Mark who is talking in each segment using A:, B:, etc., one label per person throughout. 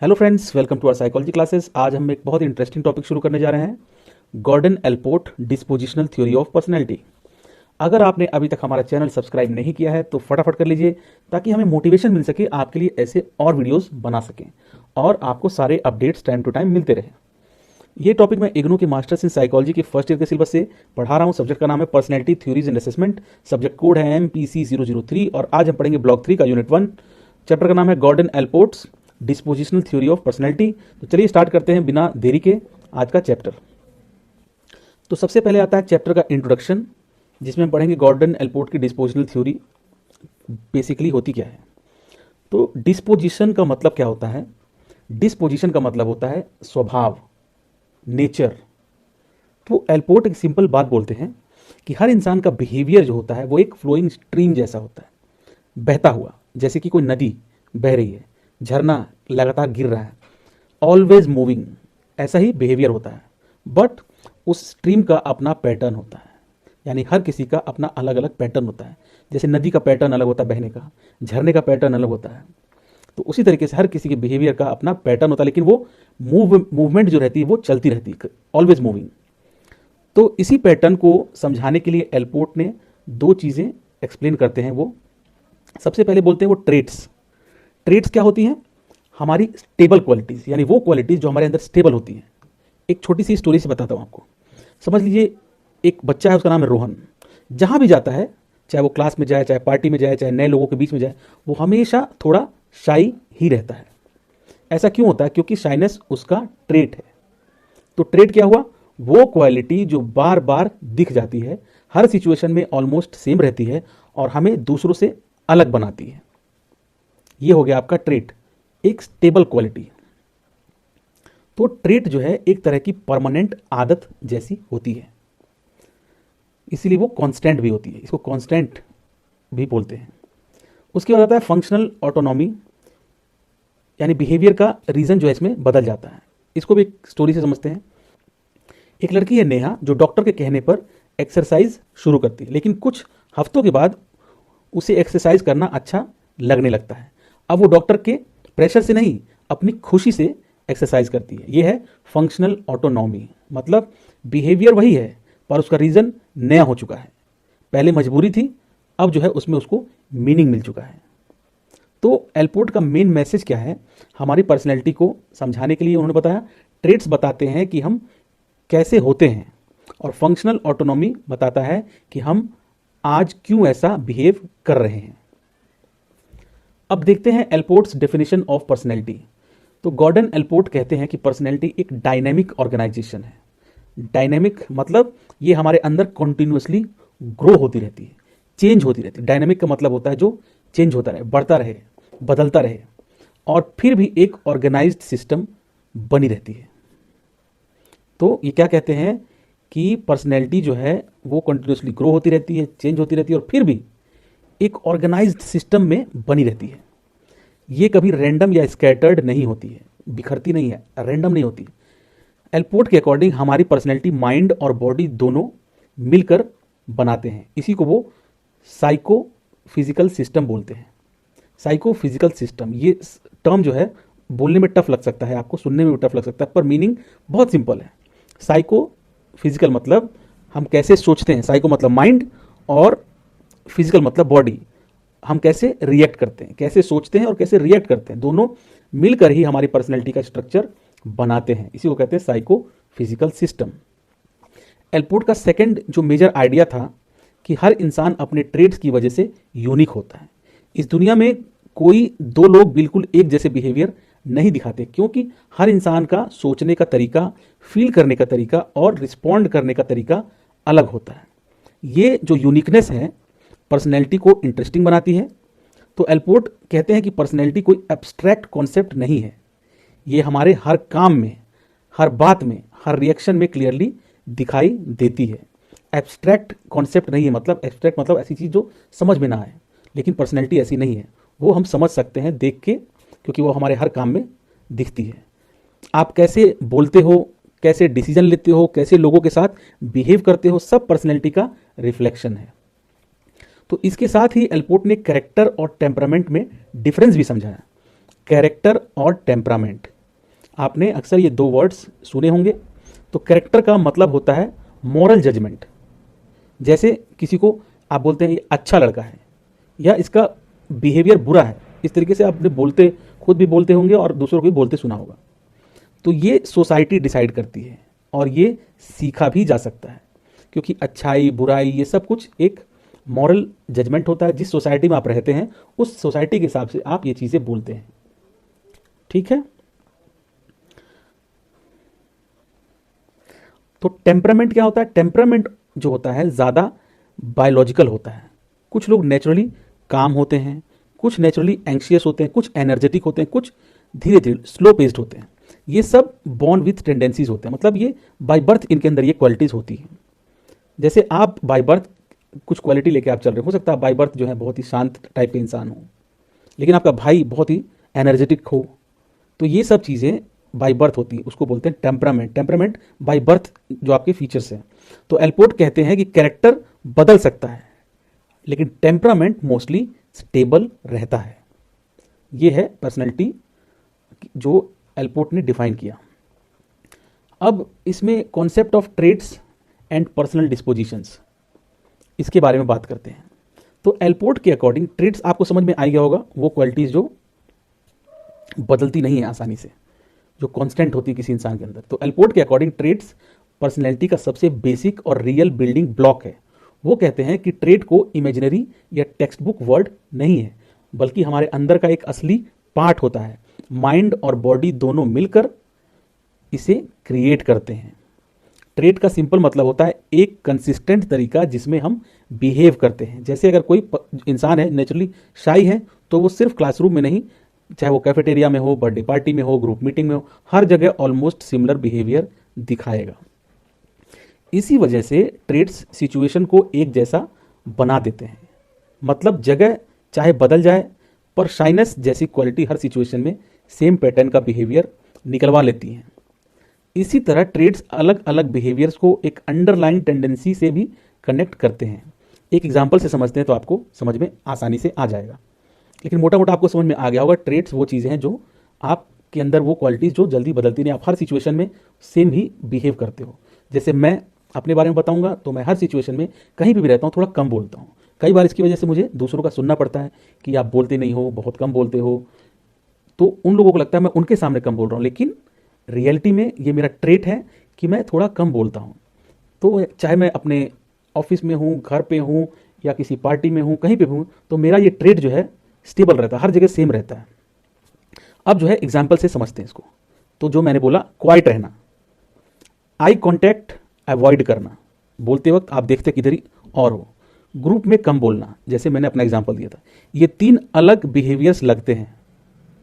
A: Hello friends, welcome to our psychology classes. आज हम एक बहुत ही इंटरेस्टिंग टॉपिक शुरू करने जा रहे हैं, Gordon Allport dispositional theory of personality. अगर आपने अभी तक हमारा चैनल सब्सक्राइब नहीं किया है तो फटाफट कर लीजिए, ताकि हमें मोटिवेशन मिल सके आपके लिए ऐसे और वीडियोस बना सकें और आपको सारे अपडेट्स टाइम टू टाइम मिलते रहे। ये टॉपिक मैं इग्नू के मास्टर्स इन साइकोलॉजी के फर्स्ट ईयर के सिलेबस से पढ़ा रहा हूँ। सब्जेक्ट का नाम है personality theories and assessment, subject code है MPC003 और आज हम पढ़ेंगे ब्लॉक 3 का यूनिट 1। चैप्टर का नाम है Gordon Allport's dispositional theory of personality. तो चलिए स्टार्ट करते हैं बिना देरी के आज का चैप्टर। तो सबसे पहले आता है चैप्टर का इंट्रोडक्शन, जिसमें हम पढ़ेंगे गॉर्डन एलपोर्ट की डिस्पोजिशनल थ्योरी बेसिकली होती क्या है। तो डिस्पोजिशन का मतलब क्या होता है? डिस्पोजिशन का मतलब होता है स्वभाव, नेचर। तो एलपोर्ट एक सिंपल बात बोलते हैं कि हर इंसान का बिहेवियर जो होता है वो एक फ्लोइंग स्ट्रीम जैसा होता है, बहता हुआ, जैसे कि कोई नदी बह रही है, झरना लगातार गिर रहा है, ऑलवेज मूविंग, ऐसा ही बिहेवियर होता है। बट उस स्ट्रीम का अपना पैटर्न होता है, यानी हर किसी का अपना अलग अलग पैटर्न होता है। जैसे नदी का पैटर्न अलग होता है बहने का, झरने का पैटर्न अलग होता है, तो उसी तरीके से हर किसी के बिहेवियर का अपना पैटर्न होता है, लेकिन वो मूवमेंट जो रहती है वो चलती रहती है, ऑलवेज मूविंग। तो इसी पैटर्न को समझाने के लिए एलपोर्ट ने दो चीज़ें एक्सप्लेन करते हैं। वो सबसे पहले बोलते हैं वो ट्रेट्स। ट्रेट्स क्या होती हैं? हमारी स्टेबल क्वालिटीज़, यानी वो क्वालिटीज़ जो हमारे अंदर स्टेबल होती हैं। एक छोटी सी स्टोरी से बताता हूँ आपको। समझ लीजिए एक बच्चा है, उसका नाम है रोहन। जहाँ भी जाता है, चाहे वो क्लास में जाए, चाहे पार्टी में जाए, चाहे नए लोगों के बीच में जाए, वो हमेशा थोड़ा शाई ही रहता है। ऐसा क्यों होता है? क्योंकि शाइनेस उसका ट्रेट है। तो ट्रेट क्या हुआ? वो क्वालिटी जो बार बार दिख जाती है, हर सिचुएशन में ऑलमोस्ट सेम रहती है और हमें दूसरों से अलग बनाती है। ये हो गया आपका ट्रेट, एक स्टेबल क्वालिटी। तो ट्रेट जो है एक तरह की परमानेंट आदत जैसी होती है, इसीलिए वो कांस्टेंट भी होती है, इसको कांस्टेंट भी बोलते हैं। उसके बाद आता है फंक्शनल ऑटोनॉमी, यानी बिहेवियर का रीजन जो है इसमें बदल जाता है। इसको भी एक स्टोरी से समझते हैं। एक लड़की है नेहा, जो डॉक्टर के कहने पर एक्सरसाइज शुरू करती है, लेकिन कुछ हफ्तों के बाद उसे एक्सरसाइज करना अच्छा लगने लगता है। अब वो डॉक्टर के प्रेशर से नहीं, अपनी खुशी से एक्सरसाइज करती है। ये है फंक्शनल ऑटोनॉमी, मतलब बिहेवियर वही है पर उसका रीज़न नया हो चुका है। पहले मजबूरी थी, अब जो है उसमें उसको मीनिंग मिल चुका है। तो एलपोर्ट का मेन मैसेज क्या है? हमारी पर्सनैलिटी को समझाने के लिए उन्होंने बताया ट्रेट्स बताते हैं कि हम कैसे होते हैं, और फंक्शनल ऑटोनॉमी बताता है कि हम आज क्यों ऐसा बिहेव कर रहे हैं। अब देखते हैं एलपोर्ट्स डेफिनेशन ऑफ पर्सनैलिटी। तो गॉर्डन एलपोर्ट कहते हैं कि पर्सनैलिटी एक डायनेमिक ऑर्गेनाइजेशन है। डायनेमिक मतलब ये हमारे अंदर कॉन्टिन्यूसली ग्रो होती रहती है, चेंज होती रहती है। डायनेमिक का मतलब होता है जो चेंज होता रहे, बढ़ता रहे, बदलता रहे, और फिर भी एक ऑर्गेनाइज्ड सिस्टम बनी रहती है। तो ये क्या कहते हैं कि पर्सनैलिटी जो है वो कंटिन्यूसली ग्रो होती रहती है, चेंज होती रहती है, और फिर भी एक ऑर्गेनाइज्ड सिस्टम में बनी रहती है। ये कभी रैंडम या स्कैटर्ड नहीं होती है, बिखरती नहीं है, रैंडम नहीं होती। एलपोर्ट के अकॉर्डिंग हमारी पर्सनैलिटी माइंड और बॉडी दोनों मिलकर बनाते हैं। इसी को वो साइको फिजिकल सिस्टम बोलते हैं। साइको फिजिकल सिस्टम, ये टर्म जो है बोलने में टफ लग सकता है, आपको सुनने में भी टफ लग सकता है, पर मीनिंग बहुत सिंपल है। साइको फिजिकल मतलब हम कैसे सोचते हैं, साइको मतलब माइंड, और फिजिकल मतलब बॉडी, हम कैसे रिएक्ट करते हैं, कैसे सोचते हैं और कैसे रिएक्ट करते हैं, दोनों मिलकर ही हमारी पर्सनैलिटी का स्ट्रक्चर बनाते हैं। इसी को कहते हैं साइको फिजिकल सिस्टम। एलपोर्ट का सेकंड जो मेजर आइडिया था कि हर इंसान अपने ट्रेड्स की वजह से यूनिक होता है। इस दुनिया में कोई दो लोग बिल्कुल एक जैसे बिहेवियर नहीं दिखाते, क्योंकि हर इंसान का सोचने का तरीका, फील करने का तरीका और रिस्पॉन्ड करने का तरीका अलग होता है। ये जो यूनिकनेस है पर्सनैलिटी को इंटरेस्टिंग बनाती है। तो एलपोर्ट कहते हैं कि पर्सनैलिटी कोई एब्स्ट्रैक्ट कॉन्सेप्ट नहीं है, ये हमारे हर काम में, हर बात में, हर रिएक्शन में क्लियरली दिखाई देती है। एब्स्ट्रैक्ट कॉन्सेप्ट नहीं है, मतलब एब्स्ट्रैक्ट मतलब ऐसी चीज़ जो समझ में ना आए, लेकिन पर्सनैलिटी ऐसी नहीं है, वो हम समझ सकते हैं देख के, क्योंकि वो हमारे हर काम में दिखती है। आप कैसे बोलते हो, कैसे डिसीजन लेते हो, कैसे लोगों के साथ बिहेव करते हो, सब पर्सनैलिटी का रिफ्लेक्शन है। तो इसके साथ ही एलपोर्ट ने कैरेक्टर और टेम्परामेंट में डिफरेंस भी समझाया। कैरेक्टर और टेम्परामेंट, आपने अक्सर ये दो वर्ड्स सुने होंगे। तो कैरेक्टर का मतलब होता है मॉरल जजमेंट। जैसे किसी को आप बोलते हैं ये अच्छा लड़का है या इसका बिहेवियर बुरा है, इस तरीके से आपने बोलते, खुद भी बोलते होंगे और दूसरों को भी बोलते सुना होगा। तो ये सोसाइटी डिसाइड करती है और ये सीखा भी जा सकता है, क्योंकि अच्छाई बुराई ये सब कुछ एक मॉरल जजमेंट होता है। जिस सोसाइटी में आप रहते हैं उस सोसाइटी के हिसाब से आप ये चीज़ें बोलते हैं। ठीक है। तो टेम्परामेंट क्या होता है? टेम्परामेंट जो होता है ज़्यादा बायोलॉजिकल होता है। कुछ लोग नेचुरली काम होते हैं, कुछ नेचुरली एंग्शियस होते हैं, कुछ एनर्जेटिक होते हैं, कुछ धीरे धीरे स्लो पेस्ड होते हैं। ये सब बॉर्न विथ टेंडेंसीज होते हैं, मतलब ये बाय बर्थ इनके अंदर ये क्वालिटीज़ होती हैं। जैसे आप बाय बर्थ कुछ क्वालिटी लेके आप चल रहे हो सकता है बाय बर्थ जो है बहुत ही शांत टाइप के इंसान हो, लेकिन आपका भाई बहुत ही एनर्जेटिक हो। तो ये सब चीज़ें बाय बर्थ होती है, उसको बोलते हैं टेम्परामेंट। टेम्परामेंट बाय बर्थ जो आपके फीचर्स हैं। तो एल्पोर्ट कहते हैं कि कैरेक्टर बदल सकता है लेकिन टेम्परामेंट मोस्टली स्टेबल रहता है। ये है पर्सनैलिटी जो एल्पोर्ट ने डिफाइन किया। अब इसमें concept of traits and personal dispositions, इसके बारे में बात करते हैं। तो एल्पोर्ट के अकॉर्डिंग ट्रेड्स आपको समझ में आ गया होगा, वो क्वालिटीज़ जो बदलती नहीं है आसानी से, जो कांस्टेंट होती है किसी इंसान के अंदर। तो एल्पोर्ट के अकॉर्डिंग ट्रेड्स पर्सनैलिटी का सबसे बेसिक और रियल बिल्डिंग ब्लॉक है। वो कहते हैं कि ट्रेड को इमेजिनरी या टेक्स्ट बुक वर्ड नहीं है, बल्कि हमारे अंदर का एक असली पार्ट होता है। माइंड और बॉडी दोनों मिलकर इसे क्रिएट करते हैं। ट्रेड का सिंपल मतलब होता है एक कंसिस्टेंट तरीका जिसमें हम बिहेव करते हैं। जैसे अगर कोई इंसान है नेचुरली शाई है, तो वो सिर्फ क्लासरूम में नहीं, चाहे वो कैफेटेरिया में हो, बर्थडे पार्टी में हो, ग्रुप मीटिंग में हो, हर जगह ऑलमोस्ट सिमिलर बिहेवियर दिखाएगा। इसी वजह से ट्रेड्स सिचुएशन को एक जैसा बना देते हैं। मतलब जगह चाहे बदल जाए, पर शाइनेस जैसी क्वालिटी हर सिचुएशन में सेम पैटर्न का बिहेवियर निकलवा लेती हैं। इसी तरह ट्रेड्स अलग अलग बिहेवियर्स को एक अंडरलाइन टेंडेंसी से भी कनेक्ट करते हैं। एक एग्जांपल से समझते हैं तो आपको समझ में आसानी से आ जाएगा, लेकिन मोटा मोटा आपको समझ में आ गया होगा। ट्रेड्स वो चीज़ें हैं जो आपके अंदर, वो क्वालिटीज़ जो जल्दी बदलती नहीं, आप हर सिचुएशन में सेम ही बिहेव करते हो। जैसे मैं अपने बारे में बताऊंगा तो मैं हर सिचुएशन में कहीं भी रहता हूँ थोड़ा कम बोलता हूँ। कई बार इसकी वजह से मुझे दूसरों का सुनना पड़ता है कि आप बोलते नहीं हो, बहुत कम बोलते हो। तो उन लोगों को लगता है मैं उनके सामने कम बोल रहा हूँ, लेकिन रियलिटी में ये मेरा ट्रेट है कि मैं थोड़ा कम बोलता हूँ। तो चाहे मैं अपने ऑफिस में हूँ, घर पे हूँ, या किसी पार्टी में हूँ, कहीं पे हूँ, तो मेरा ये ट्रेट जो है स्टेबल रहता है, हर जगह सेम रहता है। अब जो है एग्जाम्पल से समझते हैं इसको। तो जो मैंने बोला क्वाइट रहना, आई कॉन्टैक्ट अवॉइड करना, बोलते वक्त आप देखते किधर ही और हो, ग्रुप में कम बोलना, जैसे मैंने अपना एग्जांपल दिया था। ये तीन अलग बिहेवियर्स लगते हैं,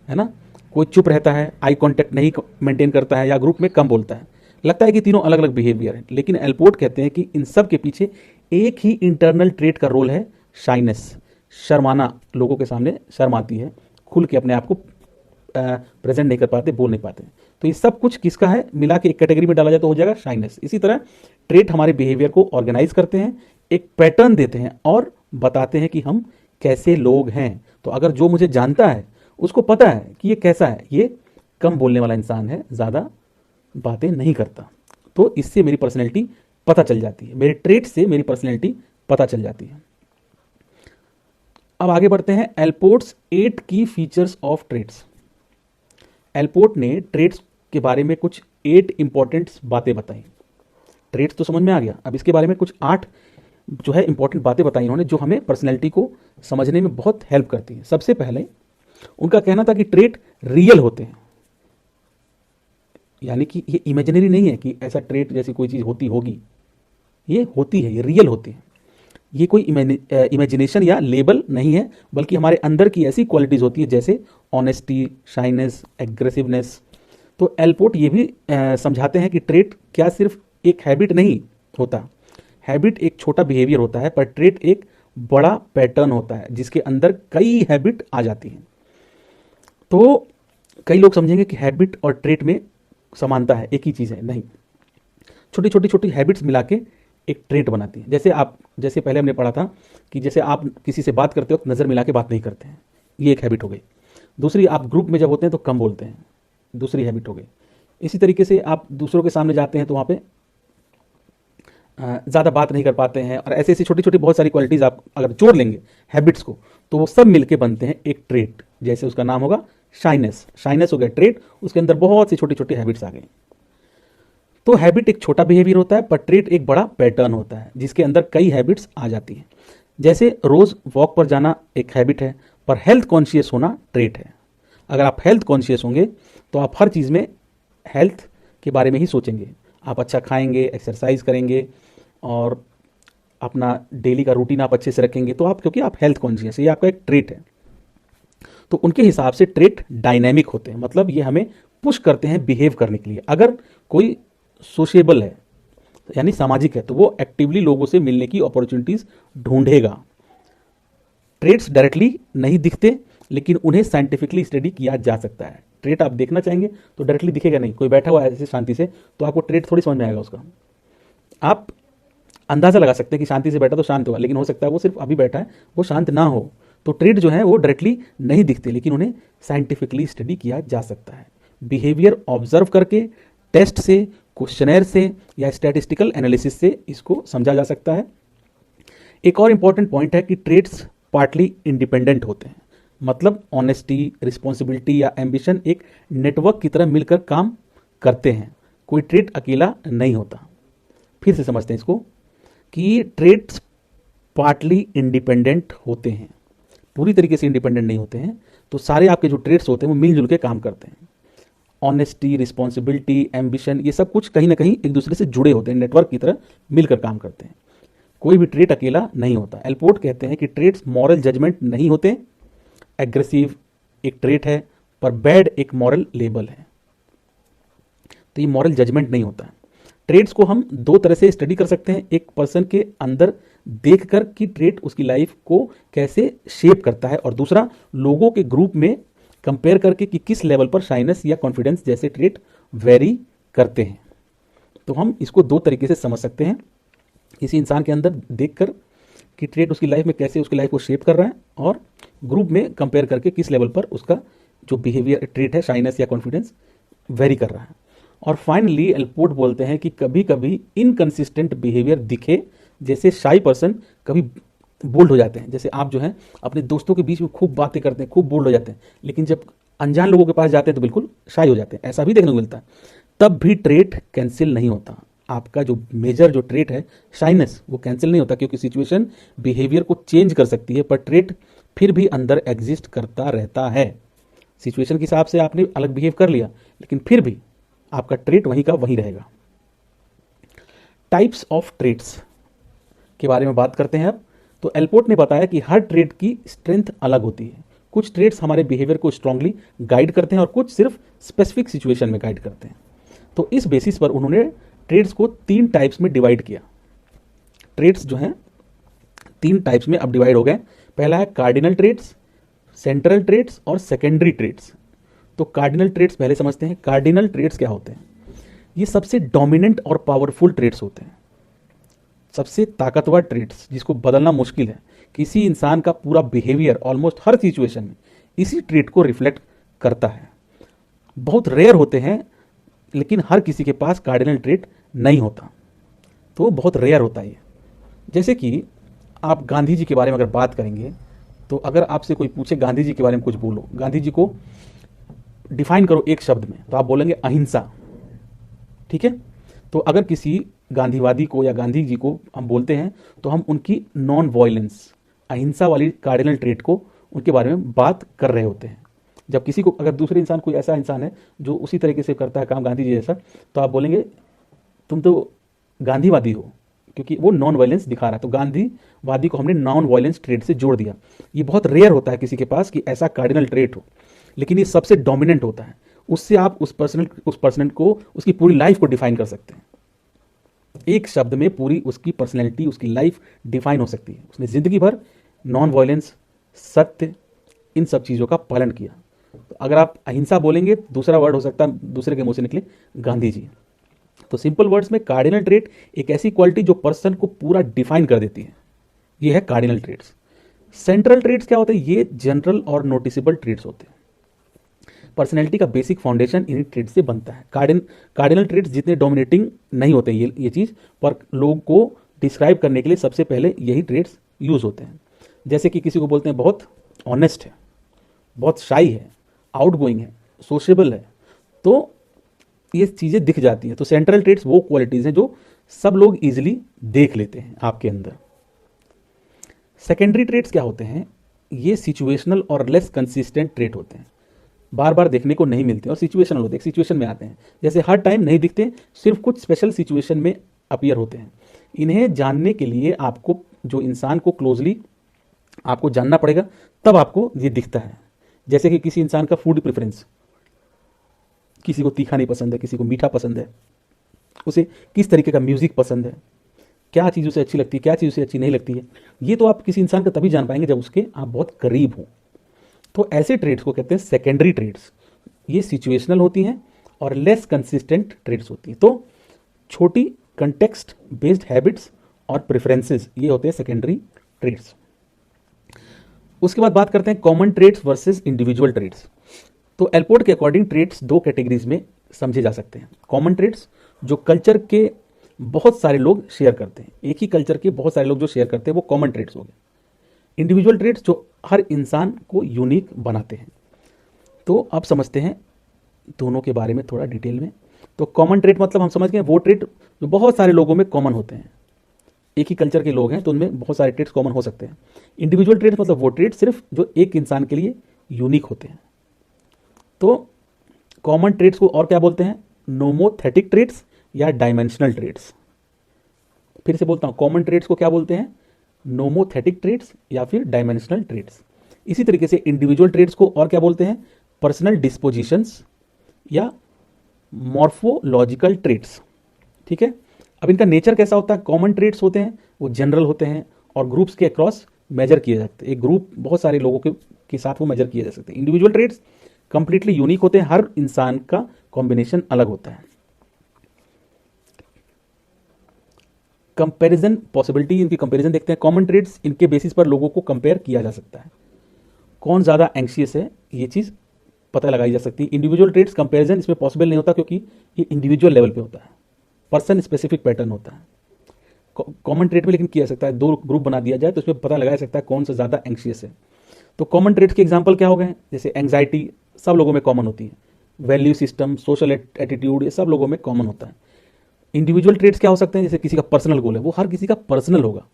A: है ना। कोई चुप रहता है, आई कांटेक्ट नहीं मेंटेन करता है, या ग्रुप में कम बोलता है, लगता है कि तीनों अलग अलग बिहेवियर हैं। लेकिन एल्पोर्ट कहते हैं कि इन सब के पीछे एक ही इंटरनल ट्रेट का रोल है, शाइनेस। शर्माना, लोगों के सामने शर्म आती है, खुल के अपने आप को प्रेजेंट नहीं कर पाते, बोल नहीं पाते। तो ये सब कुछ किसका है, मिला के एक कैटेगरी में डाला जाए तो हो जाएगा शाइनेस। इसी तरह ट्रेट हमारे बिहेवियर को ऑर्गेनाइज करते हैं, एक पैटर्न देते हैं और बताते हैं कि हम कैसे लोग हैं। तो अगर जो मुझे जानता है उसको पता है कि ये कैसा है, ये कम बोलने वाला इंसान है, ज़्यादा बातें नहीं करता, तो इससे मेरी पर्सनैलिटी पता चल जाती है, मेरे ट्रेट से मेरी पर्सनैलिटी पता चल जाती है। अब आगे बढ़ते हैं, एल्पोर्ट्स 8 की फीचर्स ऑफ ट्रेट्स। एल्पोर्ट ने ट्रेट्स के बारे में कुछ 8 इंपॉर्टेंट बातें बताई। ट्रेट्स तो समझ में आ गया, अब इसके बारे में कुछ 8 जो है इंपॉर्टेंट बातें बताई इन्होंने, जो हमें पर्सनैलिटी को समझने में बहुत हेल्प करती है। सबसे पहले उनका कहना था कि ट्रेट रियल होते हैं, यानी कि ये इमेजिनरी नहीं है कि ऐसा ट्रेट जैसी कोई चीज़ होती होगी, ये होती है, ये रियल होती है। ये कोई इमेजिनेशन या लेबल नहीं है, बल्कि हमारे अंदर की ऐसी क्वालिटीज़ होती है जैसे ऑनेस्टी, शाइनेस, एग्रेसिवनेस। तो एल्पोर्ट ये भी समझाते हैं कि ट्रेट क्या सिर्फ एक हैबिट नहीं होता, हैबिट एक छोटा बिहेवियर होता है, पर ट्रेट एक बड़ा पैटर्न होता है जिसके अंदर कई हैबिट आ जाती हैं। तो कई लोग समझेंगे कि हैबिट और ट्रेट में समानता है, एक ही चीज़ है, नहीं। छोटी छोटी छोटी हैबिट्स मिला के एक ट्रेट बनाती है। जैसे पहले हमने पढ़ा था कि जैसे आप किसी से बात करते वक्त नज़र मिला के बात नहीं करते हैं, ये एक हैबिट हो गई। दूसरी, आप ग्रुप में जब होते हैं तो कम बोलते हैं, दूसरी हैबिट हो गई। इसी तरीके से आप दूसरों के सामने जाते हैं तो वहाँ पे ज़्यादा बात नहीं कर पाते हैं, और ऐसी ऐसी छोटी छोटी बहुत सारी क्वालिटीज़ आप अगर जोड़ लेंगे हैबिट्स को, तो वो सब मिलके बनते हैं एक ट्रेट। जैसे उसका नाम होगा शाइनेस, शाइनेस हो गया ट्रेट, उसके अंदर बहुत सी छोटी छोटी हैबिट्स आ गई। तो हैबिट एक छोटा बिहेवियर होता है, पर ट्रेट एक बड़ा पैटर्न होता है जिसके अंदर कई हैबिट्स आ जाती हैं। जैसे रोज वॉक पर जाना एक हैबिट है, पर हेल्थ कॉन्शियस होना ट्रेट है। अगर आप हेल्थ कॉन्शियस होंगे तो आप हर चीज़ में हेल्थ के बारे में ही सोचेंगे। आप अच्छा खाएंगे, एक्सरसाइज करेंगे, और अपना डेली का रूटीन आप अच्छे से रखेंगे, तो आप, क्योंकि आप हेल्थ कॉन्शियस है, ये आपका एक ट्रेट है। तो उनके हिसाब से ट्रेट डायनेमिक होते हैं, मतलब ये हमें पुश करते हैं बिहेव करने के लिए। अगर कोई सोशेबल है यानी सामाजिक है, तो वो एक्टिवली लोगों से मिलने की अपॉर्चुनिटीज ढूंढेगा। ट्रेट्स डायरेक्टली नहीं दिखते, लेकिन उन्हें साइंटिफिकली स्टडी किया जा सकता है। ट्रेट आप देखना चाहेंगे तो डायरेक्टली दिखेगा नहीं, कोई बैठा हुआ है ऐसे शांति से, तो आपको ट्रेट थोड़ी समझ में आएगा उसका। आप अंदाजा लगा सकते हैं कि शांति से बैठा तो शांत होगा, लेकिन हो सकता है वो सिर्फ अभी बैठा है, वो शांत ना हो। तो ट्रेट जो है वो डायरेक्टली नहीं दिखते, लेकिन उन्हें साइंटिफिकली स्टडी किया जा सकता है। बिहेवियर ऑब्जर्व करके, टेस्ट से, क्वेश्चनर से या स्टैटिस्टिकल एनालिसिस से इसको समझा जा सकता है। एक और इंपॉर्टेंट पॉइंट है कि ट्रेट्स पार्टली इंडिपेंडेंट होते हैं, मतलब ऑनेस्टी, रिस्पॉन्सिबिलिटी या एम्बिशन एक नेटवर्क की तरह मिलकर काम करते हैं। कोई ट्रेट अकेला नहीं होता। फिर से समझते हैं इसको कि ट्रेट्स पार्टली इंडिपेंडेंट होते हैं, पूरी तरीके से इंडिपेंडेंट नहीं होते हैं। तो सारे आपके जो ट्रेट्स होते हैं वो मिलजुल के काम करते हैं। ऑनेस्टी, रिस्पॉन्सिबिलिटी, एम्बिशन, ये सब कुछ कहीं ना कहीं एक दूसरे से जुड़े होते हैं, नेटवर्क की तरह मिलकर काम करते हैं। कोई भी ट्रेट अकेला नहीं होता। एल्पोर्ट कहते हैं कि ट्रेट्स मॉरल जजमेंट नहीं होते। एग्रेसिव एक ट्रेट है, पर बैड एक मॉरल लेबल है, तो ये मॉरल जजमेंट नहीं होता है। ट्रेट्स को हम दो तरह से स्टडी कर सकते हैं। एक पर्सन के अंदर देखकर कि ट्रेट उसकी लाइफ को कैसे शेप करता है, और दूसरा लोगों के ग्रुप में कंपेयर करके कि किस लेवल पर शाइनेस या कॉन्फिडेंस जैसे ट्रेट वेरी करते हैं। तो हम इसको दो तरीके से समझ सकते हैं, किसी इंसान के अंदर देखकर कि ट्रेट उसकी लाइफ में कैसे उसकी लाइफ को शेप कर रहा है, और ग्रुप में कंपेयर करके किस लेवल पर उसका जो बिहेवियर ट्रेट है, शाइनेस या कॉन्फिडेंस, वेरी कर रहा है। और फाइनली एल्पोर्ट बोलते हैं कि कभी कभी इनकंसिस्टेंट बिहेवियर दिखे, जैसे शाई पर्सन कभी बोल्ड हो जाते हैं। जैसे आप जो है अपने दोस्तों के बीच में खूब बातें करते हैं, खूब बोल्ड हो जाते हैं, लेकिन जब अनजान लोगों के पास जाते हैं तो बिल्कुल शाई हो जाते हैं, ऐसा भी देखने को मिलता है। तब भी ट्रेट कैंसिल नहीं होता। आपका जो मेजर जो ट्रेट है शाइनेस, वो कैंसिल नहीं होता, क्योंकि सिचुएशन बिहेवियर को चेंज कर सकती है, पर ट्रेट फिर भी अंदर एग्जिस्ट करता रहता है। सिचुएशन के हिसाब से आपने अलग बिहेव कर लिया, लेकिन फिर भी आपका ट्रेट वहीं का वहीं रहेगा। टाइप्स ऑफ ट्रेट्स के बारे में बात करते हैं अब। तो एल्पोर्ट ने बताया कि हर ट्रेट की स्ट्रेंथ अलग होती है। कुछ ट्रेट्स हमारे बिहेवियर को स्ट्रांगली गाइड करते हैं, और कुछ सिर्फ स्पेसिफिक सिचुएशन में गाइड करते हैं। तो इस बेसिस पर उन्होंने ट्रेट्स को 3 टाइप्स में डिवाइड किया। ट्रेट्स जो हैं 3 टाइप्स में अब डिवाइड हो गए। पहला है कार्डिनल ट्रेट्स, सेंट्रल ट्रेट्स और सेकेंडरी ट्रेट्स। तो कार्डिनल ट्रेट्स पहले समझते हैं। कार्डिनल ट्रेट्स क्या होते हैं? ये सबसे डोमिनेंट और पावरफुल ट्रेट्स होते हैं, सबसे ताकतवर ट्रेट्स जिसको बदलना मुश्किल है। किसी इंसान का पूरा बिहेवियर ऑलमोस्ट हर सिचुएशन में इसी ट्रेट को रिफ्लेक्ट करता है। बहुत रेयर होते हैं, लेकिन हर किसी के पास कार्डिनल ट्रेट नहीं होता, तो बहुत रेयर होता है ये। जैसे कि आप गांधी जी के बारे में अगर बात करेंगे, तो अगर आपसे कोई पूछे गांधी जी के बारे में कुछ बोलो, गांधी जी को डिफाइन करो एक शब्द में, तो आप बोलेंगे अहिंसा। ठीक है, तो अगर किसी गांधीवादी को या गांधी जी को हम बोलते हैं, तो हम उनकी नॉन वायलेंस, अहिंसा वाली कार्डिनल ट्रेट को उनके बारे में बात कर रहे होते हैं। जब किसी को, अगर दूसरे इंसान, कोई ऐसा इंसान है जो उसी तरीके से करता है काम गांधी जी जैसा, तो आप बोलेंगे तुम तो गांधीवादी हो, क्योंकि वो नॉन वायलेंस दिखा रहा है। तो गांधीवादी को हमने नॉन वायलेंस ट्रेट से जोड़ दिया। ये बहुत रेयर होता है किसी के पास कि ऐसा कार्डिनल ट्रेट हो, लेकिन ये सबसे डोमिनेंट होता है। उससे आप उस पर्सन को, उसकी पूरी लाइफ को डिफाइन कर सकते हैं। एक शब्द में पूरी उसकी पर्सनैलिटी, उसकी लाइफ डिफाइन हो सकती है। उसने जिंदगी भर नॉन वायलेंस, सत्य, इन सब चीज़ों का पालन किया। तो अगर आप अहिंसा बोलेंगे, दूसरा वर्ड हो सकता है दूसरे के मुंह से निकले गांधी जी। तो सिंपल वर्ड्स में कार्डिनल ट्रेट एक ऐसी क्वालिटी जो पर्सन को पूरा डिफाइन कर देती है, ये है कार्डिनल ट्रेट्स। सेंट्रल ट्रेट्स क्या होते हैं? ये जनरल और नोटिसेबल ट्रेट्स होते हैं। पर्सनैलिटी का बेसिक फाउंडेशन इन्हीं ट्रेड्स से बनता है। कार्डिनल ट्रेड्स जितने डोमिनेटिंग नहीं होते ये चीज़, पर लोगों को डिस्क्राइब करने के लिए सबसे पहले यही ट्रेड्स यूज़ होते हैं। जैसे कि किसी को बोलते हैं बहुत ऑनेस्ट है, बहुत शाई है, आउटगोइंग है, सोशेबल है, तो ये चीज़ें दिख जाती हैं। तो सेंट्रल ट्रेड्स वो क्वालिटीज़ हैं जो सब लोग इजीली देख लेते हैं आपके अंदर। सेकेंडरी ट्रेड्स क्या होते हैं? ये सिचुएशनल और लेस कंसिस्टेंट ट्रेड होते हैं, बार बार देखने को नहीं मिलते और सिचुएशनल होते हैं, सिचुएशन में आते हैं। जैसे हर टाइम नहीं दिखते, सिर्फ कुछ स्पेशल सिचुएशन में अपीयर होते हैं। इन्हें जानने के लिए आपको जो इंसान को क्लोजली आपको जानना पड़ेगा, तब आपको ये दिखता है। जैसे कि किसी इंसान का फूड प्रेफरेंस, किसी को तीखा नहीं पसंद है, किसी को मीठा पसंद है, उसे किस तरीके का म्यूजिक पसंद है, क्या चीज़ उसे अच्छी लगती है, क्या चीज़ उसे अच्छी नहीं लगती है, ये तो आप किसी इंसान का तभी जान पाएंगे जब उसके आप बहुत करीब हो। तो ऐसे ट्रेड्स को कहते हैं सेकेंडरी ट्रेड्स। ये सिचुएशनल होती हैं और लेस कंसिस्टेंट ट्रेड्स होती हैं। तो छोटी कंटेक्स्ट बेस्ड हैबिट्स और प्रेफरेंसेस, ये होते हैं सेकेंडरी ट्रेड्स। उसके बाद बात करते हैं common traits versus individual traits. तो एलपोर्ट के अकॉर्डिंग ट्रेड्स दो कैटेगरीज में समझे जा सकते हैं। कॉमन ट्रेड्स जो कल्चर के बहुत सारे लोग शेयर करते हैं, एक ही कल्चर के बहुत सारे लोग जो शेयर करते हैं, वो कॉमन ट्रेड्स हो गए। इंडिविजुअल ट्रेड्स जो हर इंसान को यूनिक बनाते हैं। तो अब समझते हैं दोनों के बारे में थोड़ा डिटेल में। तो कॉमन ट्रेड मतलब हम समझ गए वो ट्रेड जो बहुत सारे लोगों में कॉमन होते हैं, एक ही कल्चर के लोग हैं तो उनमें बहुत सारे ट्रेड्स कॉमन हो सकते हैं। इंडिविजुअल ट्रेड्स मतलब वो ट्रेड सिर्फ जो एक इंसान के लिए यूनिक होते हैं। तो कॉमन ट्रेड्स को और क्या बोलते हैं? नोमोथेटिक ट्रेड्स या डायमेंशनल ट्रेड्स। फिर से बोलता हूं, कॉमन ट्रेड्स को क्या बोलते हैं? नोमोथेटिक ट्रेड्स या फिर डायमेंशनल ट्रेड्स। इसी तरीके से इंडिविजुअल ट्रेड्स को और क्या बोलते हैं? पर्सनल डिस्पोजिशंस या मॉर्फोलॉजिकल ट्रेड्स। ठीक है, अब इनका नेचर कैसा होता है? कॉमन ट्रेड्स होते हैं वो जनरल होते हैं और ग्रुप्स के अक्रॉस मेजर किए जाते हैं। एक ग्रुप बहुत सारे लोगों के साथ वो मेजर किए जा सकते हैं। इंडिविजुअल ट्रेड्स कंप्लीटली यूनिक होते हैं, हर इंसान का कॉम्बिनेशन अलग होता है। कंपैरिजन पॉसिबिलिटी, इनकी कंपैरिजन देखते हैं। कॉमन ट्रेड्स, इनके बेसिस पर लोगों को कंपेयर किया जा सकता है। कौन ज़्यादा एंग्शियस है ये चीज़ पता लगाई जा सकती है। इंडिविजुअल ट्रेड्स कंपैरिजन इसमें पॉसिबल नहीं होता क्योंकि ये इंडिविजुअल लेवल पे होता है, पर्सन स्पेसिफिक पैटर्न होता है। कॉमन ट्रेड में लेकिन किया जा सकता है, दो ग्रुप बना दिया जाए तो इसमें पता लगाया सकता है कौन सा ज़्यादा एंग्शियस है। तो कॉमन ट्रेड्स के एग्जाम्पल क्या हो गए? जैसे एंग्जाइटी सब लोगों में कॉमन होती है, वैल्यू सिस्टम, सोशल एटीट्यूड, ये सब लोगों में कॉमन होता है। इंडिविजुअल ट्रेड्स क्या हो सकते हैं? जैसे किसी का पर्सनल गोल है, वो हर किसी का पर्सनल होगा।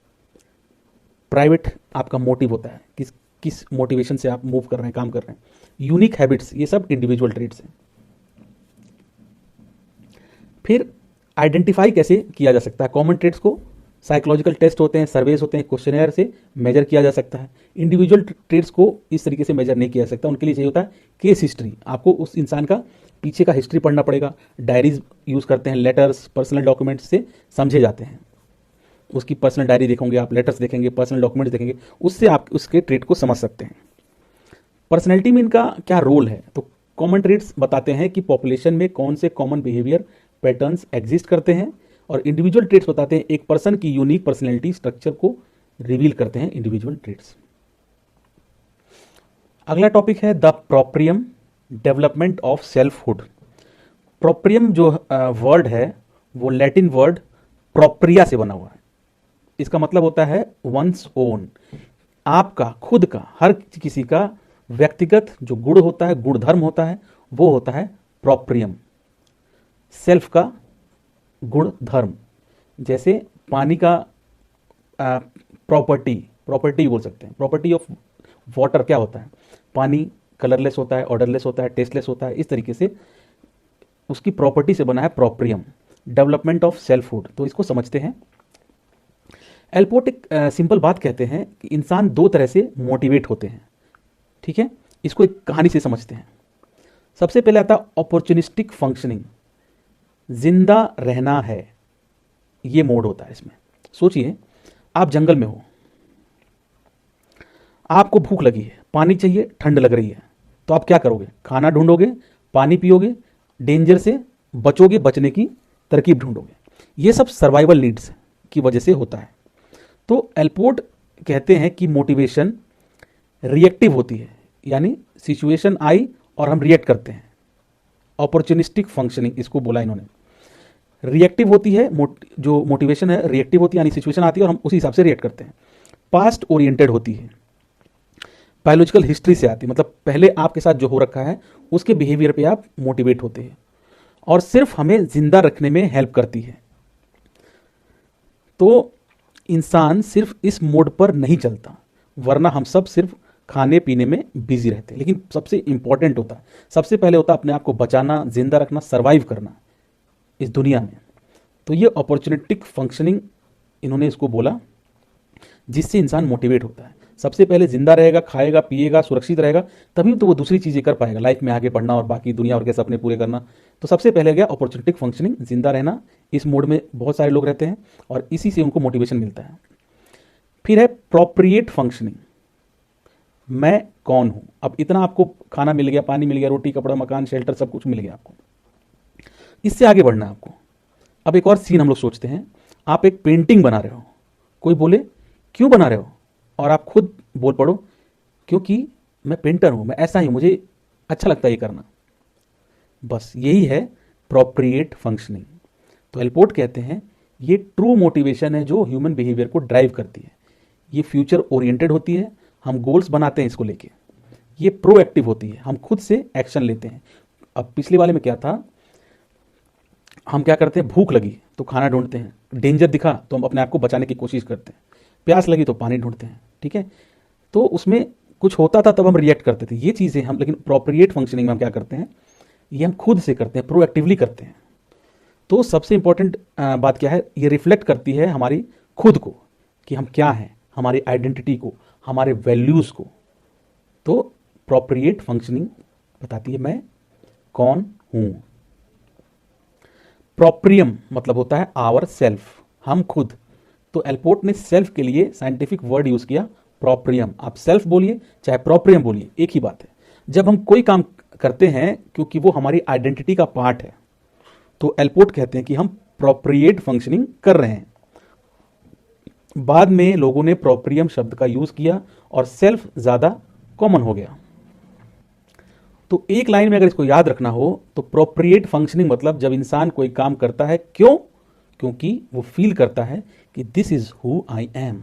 A: प्राइवेट आपका मोटिव होता है, किस मोटिवेशन से आप मूव कर रहे हैं, काम कर रहे हैं। यूनिक हैबिट्स, ये सब इंडिविजुअल ट्रेड्स हैं। फिर आइडेंटिफाई कैसे किया जा सकता है? कॉमन ट्रेड्स को साइकोलॉजिकल टेस्ट होते हैं, सर्वेस होते हैं, क्वेश्चनेयर से मेजर किया जा सकता है। इंडिविजुअल ट्रेड्स को इस तरीके से मेजर नहीं किया जा सकता, उनके लिए चाहिए होता है केस हिस्ट्री। आपको उस इंसान का पीछे का हिस्ट्री पढ़ना पड़ेगा। डायरीज यूज़ करते हैं, लेटर्स, पर्सनल डॉक्यूमेंट्स से समझे जाते हैं। उसकी पर्सनल डायरी देखोगे आप, लेटर्स देखेंगे, पर्सनल डॉक्यूमेंट्स देखेंगे, उससे आप उसके ट्रेड को समझ सकते हैं। पर्सनैलिटी में इनका क्या रोल है? तो कॉमन ट्रेड्स बताते हैं कि पॉपुलेशन में कौन से कॉमन बिहेवियर पैटर्न्स एग्जिस्ट करते हैं, और इंडिविजुअल ट्रेड्स बताते हैं एक पर्सन की यूनिक पर्सनैलिटी स्ट्रक्चर को रिवील करते हैं इंडिविजुअल ट्रेड्स। अगला टॉपिक है द प्रोप्रियम, डेवलपमेंट ऑफ सेल्फहुड। प्रोप्रियम जो वर्ड है वो लैटिन वर्ड प्रोप्रिया से बना हुआ है। इसका मतलब होता है वंस ओन, आपका खुद का, हर किसी का व्यक्तिगत जो गुण होता है, गुण धर्म होता है, वो होता है प्रोप्रियम। सेल्फ का गुण धर्म, जैसे पानी का प्रॉपर्टी बोल सकते हैं। प्रॉपर्टी ऑफ वाटर क्या होता है? पानी कलरलेस होता है, ऑर्डरलेस होता है, टेस्टलेस होता है। इस तरीके से उसकी प्रॉपर्टी से बना है प्रोप्रियम। डेवलपमेंट ऑफ सेल्फहुड, तो इसको समझते हैं। एलपोर्ट एक सिंपल बात कहते हैं कि इंसान दो तरह से मोटिवेट होते हैं। ठीक है, इसको एक कहानी से समझते हैं। सबसे पहले आता अपॉर्चुनिस्टिक फंक्शनिंग, जिंदा रहना है, ये मोड होता है इसमें। सोचिए आप जंगल में हो, आपको भूख लगी है, पानी चाहिए, ठंड लग रही है, तो आप क्या करोगे? खाना ढूंढोगे, पानी पियोगे, डेंजर से बचोगे, बचने की तरकीब ढूंढोगे। ये सब सर्वाइवल नीड्स की वजह से होता है। तो एलपोर्ट कहते हैं कि मोटिवेशन रिएक्टिव होती है, यानी सिचुएशन आई और हम रिएक्ट करते हैं। अपॉर्चुनिस्टिक फंक्शनिंग इसको बोला इन्होंने। रिएक्टिव होती है, जो मोटिवेशन है रिएक्टिव होती है, यानी सिचुएशन आती है और हम उसी हिसाब से रिएक्ट करते हैं। पास्ट ओरिएंटेड होती है, बायोलॉजिकल हिस्ट्री से आती है, मतलब पहले आपके साथ जो हो रखा है उसके बिहेवियर पे आप मोटिवेट होते हैं और सिर्फ हमें जिंदा रखने में हेल्प करती है। तो इंसान सिर्फ इस मोड पर नहीं चलता, वरना हम सब सिर्फ खाने पीने में बिजी रहते हैं। लेकिन सबसे इंपॉर्टेंट होता है, सबसे पहले होता है अपने आप को बचाना, जिंदा रखना, सर्वाइव करना इस दुनिया में। तो ये अपॉर्चुनिस्टिक फंक्शनिंग इन्होंने इसको बोला, जिससे इंसान मोटिवेट होता है। सबसे पहले जिंदा रहेगा, खाएगा, पिएगा, सुरक्षित रहेगा, तभी तो वो दूसरी चीज़ें कर पाएगा, लाइफ में आगे बढ़ना और बाकी दुनिया और के सपने पूरे करना। तो सबसे पहले गया अपॉर्चुनिस्टिक फंक्शनिंग, जिंदा रहना। इस मोड में बहुत सारे लोग रहते हैं और इसी से उनको मोटिवेशन मिलता है। फिर है प्रोप्रिएट फंक्शनिंग, मैं कौन हूं। अब इतना आपको खाना मिल गया, पानी मिल गया, रोटी, कपड़ा, मकान, शेल्टर, सब कुछ मिल गया आपको, इससे आगे बढ़ना है आपको। अब एक और सीन हम लोग सोचते हैं, आप एक पेंटिंग बना रहे हो, कोई बोले क्यों बना रहे हो, और आप खुद बोल पड़ो क्योंकि मैं पेंटर हूं, मैं ऐसा ही, मुझे अच्छा लगता है ये करना। बस यही है प्रोप्रिएट फंक्शनिंग। तो एलपोर्ट कहते हैं ये ट्रू मोटिवेशन है जो ह्यूमन बिहेवियर को ड्राइव करती है। ये फ्यूचर ओरिएंटेड होती है, हम गोल्स बनाते हैं इसको लेके। ये प्रोएक्टिव होती है, हम खुद से एक्शन लेते हैं। अब पिछले वाले में क्या था, हम क्या करते हैं, भूख लगी तो खाना ढूंढते हैं, डेंजर दिखा तो हम अपने आप को बचाने की कोशिश करते हैं, प्यास लगी तो पानी ढूंढते हैं, ठीक है। तो उसमें कुछ होता था तब हम रिएक्ट करते थे, ये चीज़ें हम, लेकिन प्रोप्रिएट फंक्शनिंग में हम क्या करते हैं, ये हम खुद से करते हैं, प्रोएक्टिवली करते हैं। तो सबसे इंपॉर्टेंट बात क्या है, ये रिफ्लेक्ट करती है हमारी खुद को कि हम क्या हैं, हमारी आइडेंटिटी को, हमारे वैल्यूज़ को। तो प्रोप्रिएट फंक्शनिंग बताती है मैं कौन हूं। प्रोप्रियम मतलब होता है आवर सेल्फ, हम खुद। तो एलपोर्ट ने सेल्फ के लिए साइंटिफिक वर्ड यूज किया प्रोप्रियम। आप सेल्फ बोलिए चाहे प्रोप्रियम बोलिए, एक ही बात है। जब हम कोई काम करते हैं क्योंकि वो हमारी आइडेंटिटी का पार्ट है, तो एलपोर्ट कहते हैं कि हम प्रोप्रिएट फंक्शनिंग कर रहे हैं। बाद में लोगों ने प्रोप्रियम शब्द का यूज किया और सेल्फ ज्यादा कॉमन हो गया। तो एक लाइन में अगर इसको याद रखना हो तो प्रोप्रिएट फंक्शनिंग मतलब जब इंसान कोई काम करता है, क्यों, क्योंकि वो फील करता है कि this is who I am.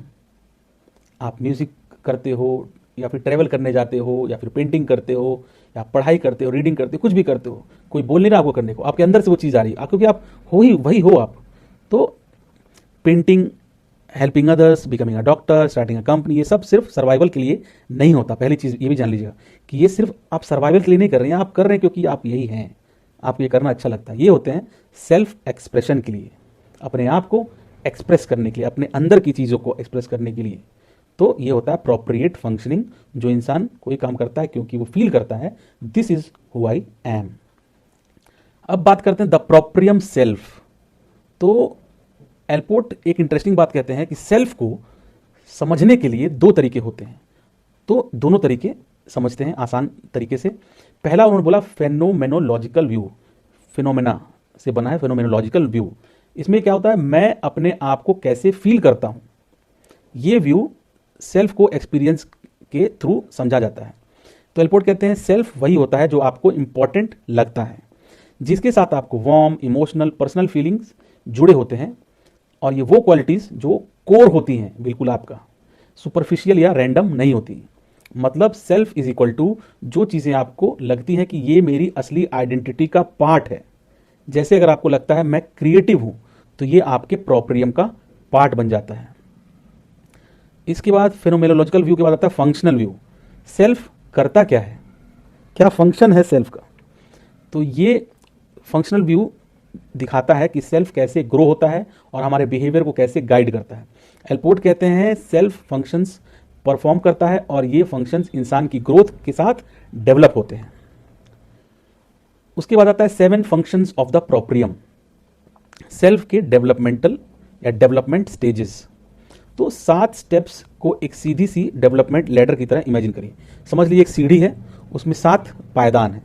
A: आप म्यूजिक करते हो या फिर ट्रेवल करने जाते हो या फिर पेंटिंग करते हो या पढ़ाई करते हो, रीडिंग करते हो, कुछ भी करते हो, कोई बोल नहीं रहा आपको करने को, आपके अंदर से वो चीज़ आ रही है क्योंकि आप हो ही वही हो आप। तो painting, helping others, becoming a doctor, starting a company, ये सब सिर्फ सर्वाइवल के लिए नहीं होता। पहली चीज़ ये भी जान लीजिएगा कि ये सिर्फ आप सर्वाइवल के लिए नहीं कर रहे हैं, आप कर रहे हैं क्योंकि आप यही हैं, आपको ये करना अच्छा लगता है। ये होते हैं सेल्फ एक्सप्रेशन के लिए, अपने आप को एक्सप्रेस करने के लिए, अपने अंदर की चीज़ों को एक्सप्रेस करने के लिए। तो ये होता है प्रोप्रिएट फंक्शनिंग, जो इंसान कोई काम करता है क्योंकि वो फील करता है this is who I am. अब बात करते हैं द प्रोप्रियम सेल्फ। तो एलपोर्ट एक इंटरेस्टिंग बात कहते हैं कि सेल्फ को समझने के लिए दो तरीके होते हैं। तो दोनों तरीके समझते हैं आसान तरीके से। पहला उन्होंने बोला फेनोमेनोलॉजिकल व्यू, फिनोमेना से बना है फेनोमेनोलॉजिकल व्यू। इसमें क्या होता है, मैं अपने आप को कैसे फील करता हूं, ये व्यू सेल्फ को एक्सपीरियंस के थ्रू समझा जाता है। तो एलपोर्ट कहते हैं सेल्फ वही होता है जो आपको इंपॉर्टेंट लगता है, जिसके साथ आपको वार्म, इमोशनल, पर्सनल फीलिंग्स जुड़े होते हैं, और ये वो क्वालिटीज जो कोर होती हैं बिल्कुल आपका, सुपरफिशियल या रैंडम नहीं होती। मतलब सेल्फ इज इक्वल टू जो चीज़ें आपको लगती है कि ये मेरी असली आइडेंटिटी का पार्ट है। जैसे अगर आपको लगता है मैं क्रिएटिव हूं, तो ये आपके प्रोप्रियम का पार्ट बन जाता है। इसके बाद फेनोमेनोलॉजिकल व्यू के बाद आता है फंक्शनल व्यू। सेल्फ करता क्या है, क्या फंक्शन है सेल्फ का। तो ये फंक्शनल व्यू दिखाता है कि सेल्फ कैसे ग्रो होता है और हमारे बिहेवियर को कैसे गाइड करता है। एलपोर्ट कहते हैं सेल्फ फंक्शंस परफॉर्म करता है और ये फंक्शंस इंसान की ग्रोथ के साथ डेवलप होते हैं। उसके बाद आता है 7 फंक्शंस ऑफ द प्रोप्रियम, सेल्फ के डेवलपमेंटल या डेवलपमेंट स्टेजेस। तो 7 स्टेप्स को एक सीधी सी डेवलपमेंट लैडर की तरह इमेजिन करिए। समझ लीजिए एक सीढ़ी है, उसमें 7 पायदान है,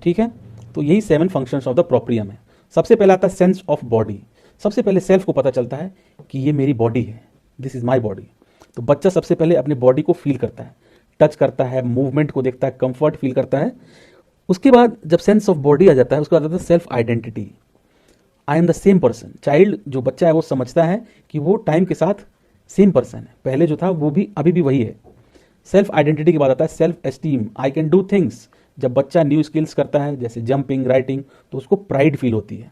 A: ठीक है। तो यही 7 फंक्शंस ऑफ द प्रोप्रियम है। सबसे पहले आता है सेंस ऑफ बॉडी। सबसे पहले सेल्फ को पता चलता है कि ये मेरी बॉडी है, दिस इज माई बॉडी। तो बच्चा सबसे पहले अपनी बॉडी को फील करता है, टच करता है, मूवमेंट को देखता है, कंफर्ट फील करता है, उसके बाद जब सेंस ऑफ बॉडी आ जाता है, उसके बाद आता है self identity. I am the same person. Child जो बच्चा है वो समझता है कि वो टाइम के साथ सेम पर्सन है, पहले जो था वो भी अभी भी वही है। सेल्फ आइडेंटिटी के बाद आता है self esteem. I can do things. जब बच्चा न्यू स्किल्स करता है जैसे जंपिंग, राइटिंग, तो उसको प्राइड फील होती है।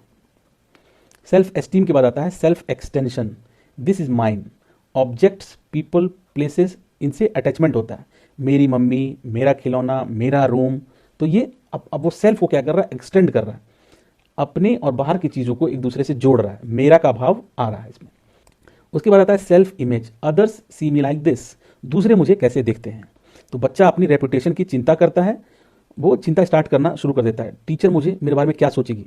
A: सेल्फ एस्टीम के बाद आता है self extension. This is mine. Objects, people, places, इनसे अटैचमेंट होता है। मेरी मम्मी, मेरा खिलौना, मेरा रूम। तो ये अब वो सेल्फ को क्या कर रहा है, एक्सटेंड कर रहा है, अपने और बाहर की चीज़ों को एक दूसरे से जोड़ रहा है। मेरा का भाव आ रहा है इसमें। उसके बाद आता है self image. Others see me like this. दूसरे मुझे कैसे देखते हैं। तो बच्चा अपनी रेपुटेशन की चिंता करता है, वो चिंता स्टार्ट करना शुरू कर देता है। टीचर मुझे, मेरे बारे में क्या सोचेगी,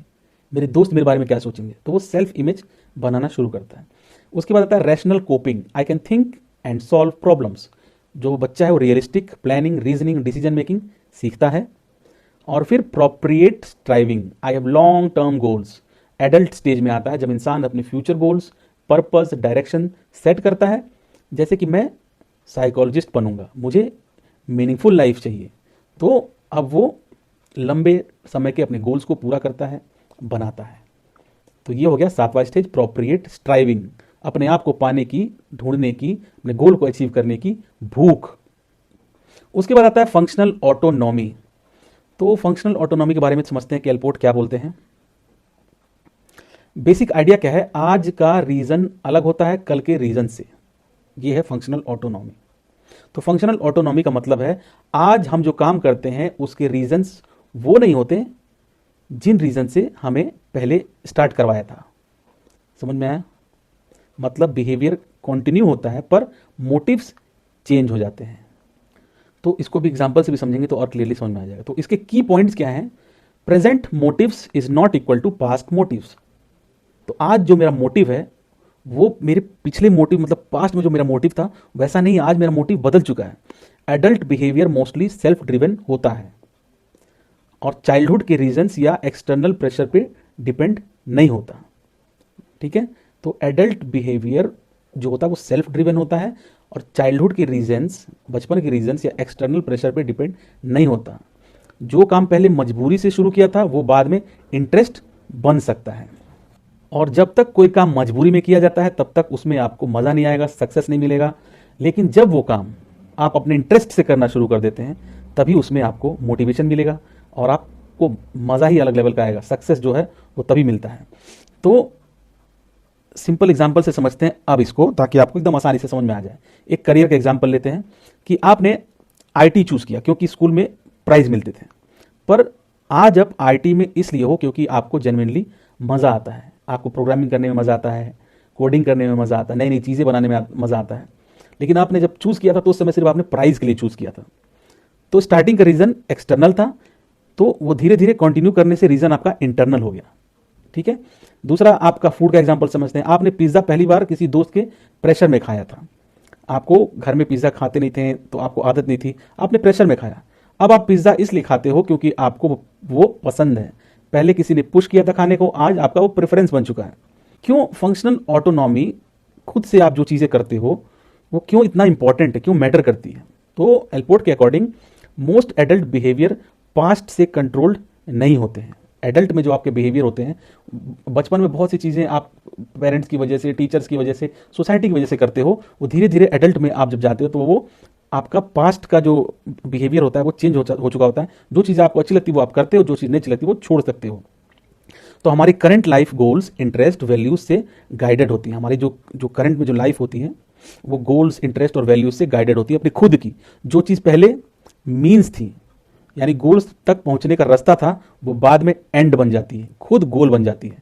A: मेरे दोस्त मेरे बारे में क्या सोचेंगे, तो वो सेल्फ इमेज बनाना शुरू करता है। उसके बाद आता है rational coping. I can think and solve problems. जो बच्चा है वो realistic planning, reasoning, decision making सीखता है। और फिर प्रोप्रिएट striving. I have long term goals. Adult stage में आता है जब इंसान अपने future goals, purpose, direction set करता है। जैसे कि मैं साइकोलॉजिस्ट बनूंगा, मुझे मीनिंगफुल लाइफ चाहिए, तो अब वो लंबे समय के अपने गोल्स को पूरा करता है, बनाता है। तो ये हो गया 7वां स्टेज, प्रोप्रिएट स्ट्राइविंग। अपने आप को पाने की, ढूंढने की, अपने गोल को अचीव करने की भूख। उसके बाद आता है फंक्शनल ऑटोनॉमी। तो फंक्शनल ऑटोनॉमी के बारे में समझते हैं कि एलपोर्ट क्या बोलते हैं। बेसिक आइडिया क्या है, आज का रीजन अलग होता है कल के रीजन से। ये है फंक्शनल ऑटोनॉमी। तो फंक्शनल ऑटोनॉमी का मतलब है आज हम जो काम करते हैं उसके रीजंस वो नहीं होते जिन रीजन से हमें पहले स्टार्ट करवाया था। समझ में आया? मतलब बिहेवियर कंटिन्यू होता है पर मोटिव्स चेंज हो जाते हैं। तो इसको भी एग्जांपल से भी समझेंगे तो और क्लियरली समझ में आ जाएगा। तो इसके की पॉइंट्स क्या हैं? Present motives is not equal to past motives. तो आज जो मेरा मोटिव है वो मेरे पिछले मोटिव, मतलब पास्ट में जो मेरा मोटिव था वैसा नहीं, आज मेरा मोटिव बदल चुका है। Adult behaviour mostly self driven होता है और चाइल्डहुड के रीजंस या एक्सटर्नल प्रेशर पे डिपेंड नहीं होता। ठीक है, तो एडल्ट बिहेवियर जो होता है वो सेल्फ ड्रिवन होता है और चाइल्डहुड के रीजंस, बचपन के रीजंस या एक्सटर्नल प्रेशर पे डिपेंड नहीं होता। जो काम पहले मजबूरी से शुरू किया था वो बाद में इंटरेस्ट बन सकता है। और जब तक कोई काम मजबूरी में किया जाता है तब तक उसमें आपको मज़ा नहीं आएगा, सक्सेस नहीं मिलेगा। लेकिन जब वो काम आप अपने इंटरेस्ट से करना शुरू कर देते हैं तभी उसमें आपको मोटिवेशन मिलेगा और आपको मज़ा ही अलग लेवल का आएगा। सक्सेस जो है वो तभी मिलता है। तो सिंपल एग्जांपल से समझते हैं अब इसको, ताकि आपको एकदम आसानी से समझ में आ जाए। एक करियर का एग्जांपल लेते हैं कि आपने आईटी चूज़ किया क्योंकि स्कूल में प्राइज मिलते थे, पर आज आप आईटी में इसलिए हो क्योंकि आपको जेन्युइनली मज़ा आता है। आपको प्रोग्रामिंग करने में मज़ा आता है, कोडिंग करने में मज़ा आता है, नई नई चीज़ें बनाने में मज़ा आता है। लेकिन आपने जब चूज़ किया था तो उस समय सिर्फ आपने प्राइज़ के लिए चूज़ किया था। तो स्टार्टिंग का रीज़न एक्सटर्नल था, तो वो धीरे धीरे कंटिन्यू करने से रीज़न आपका इंटरनल हो गया। ठीक है, दूसरा आपका फूड का एग्जांपल समझते हैं। आपने पिज़्ज़ा पहली बार किसी दोस्त के प्रेशर में खाया था। आपको घर में पिज़्ज़ा खाते नहीं थे तो आपको आदत नहीं थी, आपने प्रेशर में खाया। अब आप पिज़्ज़ा इसलिए खाते हो क्योंकि आपको वो पसंद है। पहले किसी ने पुश किया था खाने को, आज आपका वो प्रेफरेंस बन चुका है। क्यों फंक्शनल ऑटोनॉमी, खुद से आप जो चीज़ें करते हो वो क्यों इतना इंपॉर्टेंट है, क्यों मैटर करती है? तो एलपोर्ट के according most adult behaviour past से कंट्रोल्ड नहीं होते हैं। एडल्ट में जो आपके बिहेवियर होते हैं, बचपन में बहुत सी चीज़ें आप पेरेंट्स की वजह से, टीचर्स की वजह से, सोसाइटी की वजह से करते हो, वो धीरे धीरे एडल्ट में आप जब जाते हो तो वो आपका पास्ट का जो बिहेवियर होता है वो चेंज हो चुका होता है। जो चीज़ आपको अच्छी लगती है वो आप करते हो, जो चीज़ नहीं अच्छी लगती वो छोड़ सकते हो। तो हमारी current life goals, interest, values से गाइडेड होती है। हमारी जो करंट में जो लाइफ होती है वो गोल्स, इंटरेस्ट और वैल्यूज से गाइडेड होती है। अपनी खुद की जो चीज़ पहले मीन्स थी, यानी गोल्स तक पहुंचने का रास्ता था, वो बाद में एंड बन जाती है, खुद गोल बन जाती है।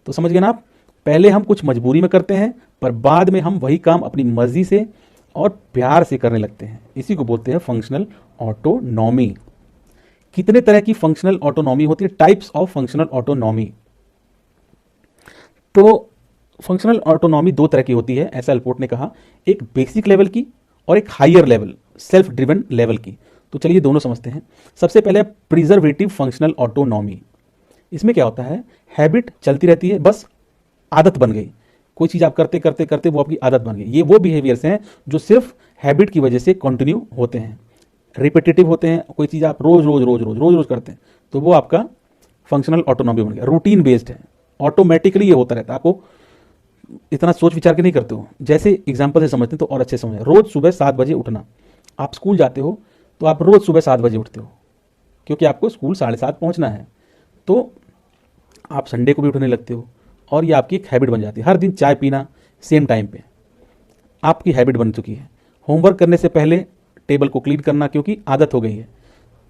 A: तो समझ गए ना आप? पहले हम कुछ मजबूरी में करते हैं पर बाद में हम वही काम अपनी मर्जी से और प्यार से करने लगते हैं। इसी को बोलते हैं फंक्शनल ऑटोनॉमी। कितने तरह की फंक्शनल ऑटोनॉमी होती है? Types of functional autonomy. तो फंक्शनल ऑटोनॉमी दो तरह की होती है, ऐसा एलपोर्ट ने कहा, एक बेसिक लेवल की और एक higher level, self driven level की। तो चलिए दोनों समझते हैं। सबसे पहले प्रिजर्वेटिव फंक्शनल ऑटोनॉमी। इसमें क्या होता है, हैबिट चलती रहती है, बस आदत बन गई। कोई चीज़ आप करते करते करते वो आपकी आदत बन गई। ये वो बिहेवियर्स हैं जो सिर्फ हैबिट की वजह से कंटिन्यू होते हैं, रिपीटेटिव होते हैं। कोई चीज़ आप रोज रोज रोज रोज रोज रोज करते हैं तो वो आपका फंक्शनल ऑटोनॉमी बन गया, रूटीन बेस्ड है, ऑटोमेटिकली ये होता रहता है, आपको इतना सोच विचार के नहीं करते हो। जैसे एग्जाम्पल से समझते हैं तो और अच्छे समझें। रोज सुबह 7 बजे उठना, आप स्कूल जाते हो तो आप रोज सुबह 7 बजे उठते हो क्योंकि आपको स्कूल 7:30 पहुंचना है, तो आप संडे को भी उठने लगते हो और ये आपकी एक हैबिट बन जाती है। हर दिन चाय पीना सेम टाइम पे आपकी हैबिट बन चुकी है। होमवर्क करने से पहले टेबल को क्लीन करना क्योंकि आदत हो गई है।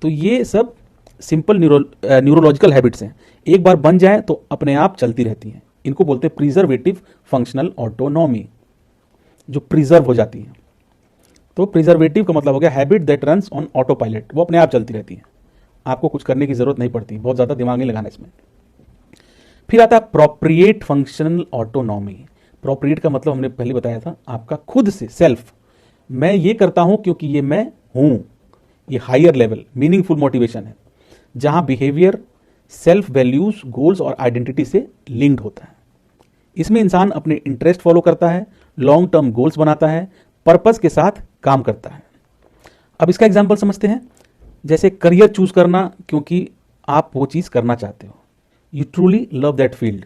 A: तो ये सब सिंपल न्यूरोलॉजिकल हैबिट्स हैं, एक बार बन जाए तो अपने आप चलती रहती हैं। इनको बोलते हैं प्रिजर्वेटिव फंक्शनल ऑटोनॉमी, जो प्रिजर्व हो जाती है। तो प्रिजर्वेटिव का मतलब हो गया habit that runs on auto pilot, वो अपने आप चलती रहती है, आपको कुछ करने की जरूरत नहीं पड़ती, बहुत ज़्यादा दिमाग नहीं लगाना इसमें। फिर आता है प्रोप्रिएट फंक्शनल ऑटोनॉमी। प्रोप्रिएट का मतलब हमने पहले बताया था, आपका खुद से, सेल्फ, मैं ये करता हूं क्योंकि ये मैं हूं। ये हायर लेवल मीनिंगफुल मोटिवेशन है जहां बिहेवियर सेल्फ वैल्यूज, गोल्स और आइडेंटिटी से लिंक्ड होता है। इसमें इंसान अपने इंटरेस्ट फॉलो करता है, लॉन्ग टर्म गोल्स बनाता है, पर्पस के साथ काम करता है। अब इसका एग्जाम्पल समझते हैं। जैसे करियर चूज करना क्योंकि आप वो चीज़ करना चाहते हो, you truly love that field.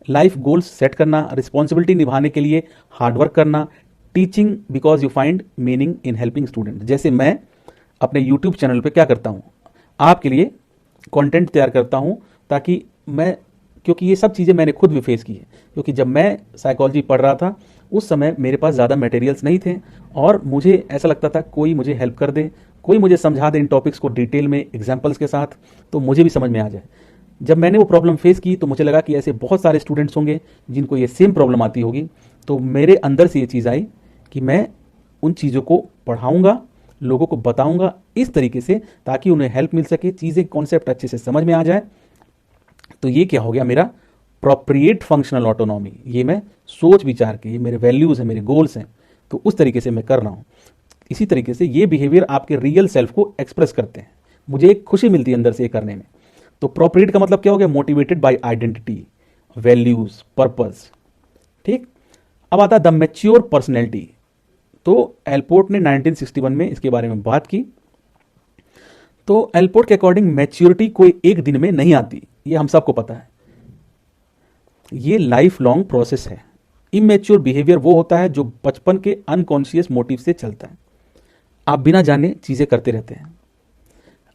A: Life goals set करना, रिस्पॉन्सिबिलिटी निभाने के लिए हार्डवर्क करना, teaching because you find meaning in helping student. जैसे मैं अपने यूट्यूब चैनल पे क्या करता हूँ, आपके लिए कंटेंट तैयार करता हूँ ताकि मैं, क्योंकि ये सब चीज़ें मैंने खुद भी फेस की है। क्योंकि जब मैं साइकोलॉजी पढ़ रहा था उस समय मेरे पास ज़्यादा मटेरियल्स नहीं थे और मुझे ऐसा लगता था कोई मुझे हेल्प कर दे, कोई मुझे समझा दे इन टॉपिक्स को डिटेल में एग्जाम्पल्स के साथ, तो मुझे भी समझ में आ जाए। जब मैंने वो प्रॉब्लम फेस की तो मुझे लगा कि ऐसे बहुत सारे स्टूडेंट्स होंगे जिनको ये सेम प्रॉब्लम आती होगी। तो मेरे अंदर से ये चीज़ आई कि मैं उन चीज़ों को पढ़ाऊँगा, लोगों को बताऊँगा इस तरीके से ताकि उन्हें हेल्प मिल सके, चीज़ें कॉन्सेप्ट अच्छे से समझ में आ जाए। तो ये क्या हो गया, मेरा प्रोप्रिएट फंक्शनल ऑटोनॉमी। ये मैं सोच विचार के, ये मेरे वैल्यूज़ हैं, मेरे गोल्स हैं, तो उस तरीके से मैं कर रहा हूँ। इसी तरीके से ये बिहेवियर आपके रियल सेल्फ को एक्सप्रेस करते हैं। मुझे एक खुशी मिलती है अंदर से ये करने में। तो प्रोप्रिएट का मतलब क्या हो गया, motivated by identity, values, purpose. ठीक, अब आता है द मैच्योर पर्सनैलिटी। तो एलपोर्ट ने 1961 में इसके बारे में बात की। तो एलपोर्ट के अकॉर्डिंग मैच्योरिटी कोई एक दिन में नहीं आती, ये हम सबको पता है, ये लाइफ लॉन्ग प्रोसेस है। इमेच्योर बिहेवियर वो होता है जो बचपन के अनकॉन्शियस मोटिव से चलता है, आप बिना जाने चीजें करते रहते हैं।